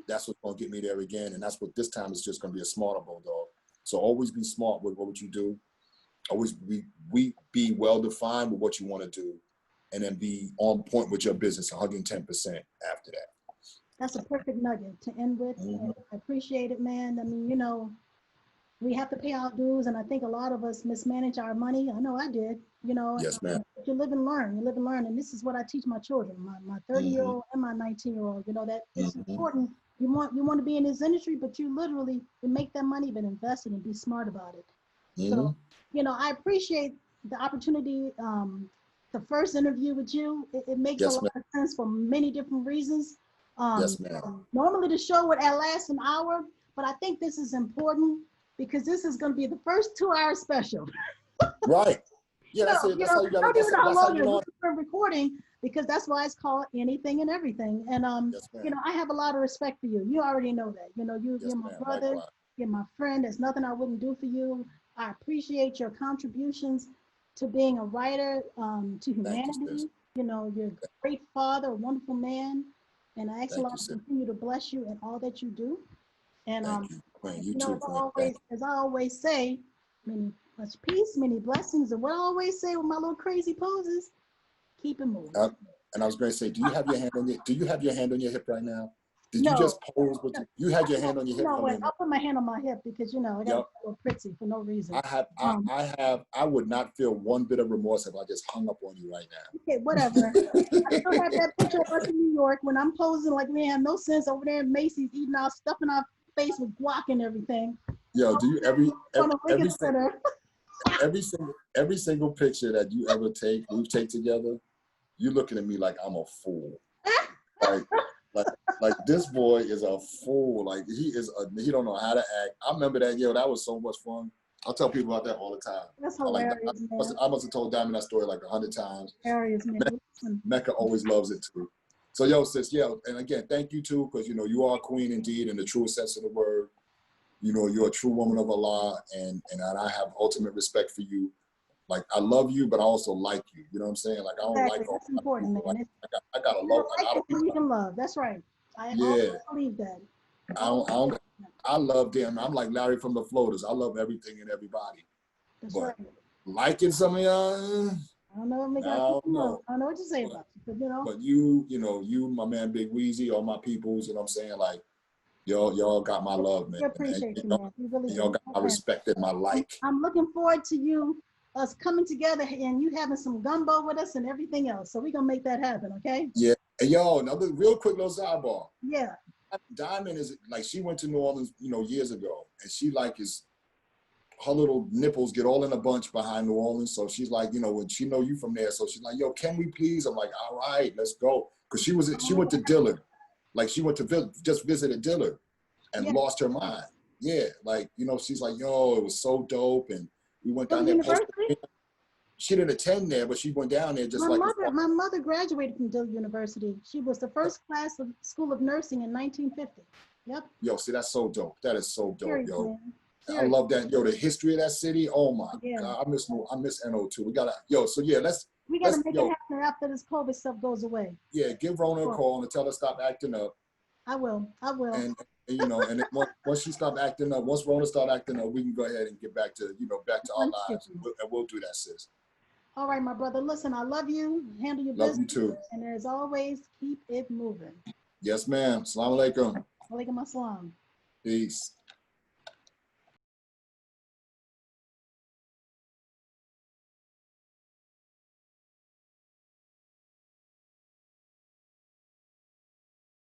that's what's going to get me there again. And that's what this time is just going to be a smarter bulldog. So always be smart with what you do. Always be well-defined with what you want to do, and then be on point with your business 110% after that. That's a perfect nugget to end with. I appreciate it, man. I mean, you know, we have to pay our dues, and I think a lot of us mismanage our money. I know I did, you know. Yes, ma'am. You live and learn, you live and learn, and this is what I teach my children, my 30-year-old and my 19-year-old. You know that it's important. You want to be in this industry, but you literally to make that money, but invest it and be smart about it. So, you know, I appreciate the opportunity. The first interview with you, it makes a Yes, lot ma'am. of sense for many different reasons. Yes, ma'am. Normally the show would last an hour, but I think this is important because this is going to be the first 2-hour special. Right. Yeah, that's No, it. you That's know, how you got I it. don't even know how That's how long you it is. know. This is for recording because that's why it's called Anything and Everything. And Yes, you ma'am. know, I have a lot of respect for you. You already know that. You know, Yes, you're my ma'am. brother. Likewise. You're my friend. There's nothing I wouldn't do for you. I appreciate your contributions to being a writer, to Thank you, sis. humanity. You know, you're a great father, a wonderful man, and I ask Thank Allah you, to sis. continue to bless you in all that you do. And Thank you, Queen. You you know, too, Queen. Thank as I always say, much peace, many blessings, and what I always say with my little crazy poses, keep it moving. you. And I was going to say, do you have your hand on your hip right now? Did you No, just pose with you had your hand on your you hip know for a what? minute? I'll put my hand on my hip because you know I got Yep. a little pretty for no reason. I would not feel one bit of remorse if I just hung up on you right now. Okay, whatever. I still have that picture of us in New York when I'm posing like we have no sense over there in Macy's eating our stuff in our face with guac and everything. Yo, do you every Center. every single picture that you ever we've taken together, you looking at me like I'm a fool. like this boy is a fool. Like he don't know how to act. I remember that, that was so much fun. I'll tell people about that all the time. That's hilarious, I must have told Diamond that story like 100 times. Hilarious, man. Mecca always loves it too. So yo, sis, and again, thank you too, because you are a queen indeed in the truest sense of the word. You're a true woman of Allah, and I have ultimate respect for you. Like I love you, but I also like you. You know what I'm saying? Like I don't like all that's important, man. Like, I got a lot of people. You can love. That's right. I believe that. I love them. I'm like Larry from the Floaters. I love everything and everybody. That's but right. Liking some of y'all, I don't know what I don't know. I don't know what to say about you, but But you, my man, Big Weezy, all my peoples. You know what I'm saying? Like y'all got my love, man. We appreciate you, man. We really y'all got my respect and my like. I'm looking forward to us coming together and you having some gumbo with us and everything else. So we're gonna make that happen, okay? Yeah. And yo, another real quick little sidebar. Yeah. Diamond is like, she went to New Orleans, years ago, and she like her little nipples get all in a bunch behind New Orleans. So she's like, when she know you from there, so she's like, yo, can we please? I'm like, all right, let's go. Cause she went to Dillard. Like she went to just visited Dillard and lost her mind. Yeah. Like, she's like, yo, it was so dope. And we went down there. She didn't attend there, but she went down there just my mother graduated from Dillard University. She was the first class of School of Nursing in 1950. Yep. Yo, see, that's so dope. That is so dope, Serious, yo. man. I love that. Yo, the history of that city. Oh my God, I miss NO2. We gotta, so yeah, we gotta make it happen after this COVID stuff goes away. Yeah, give Rona a call and tell her stop acting up. I will. And and once she stop acting up, once Rona start acting up, we can go ahead and get back to our lives, and we'll do that, sis. All right, my brother. Listen, I love you. Handle your business. Love you too. And as always, keep it moving. Yes, ma'am. Assalamu alaikum. Walaikum assalam. Peace.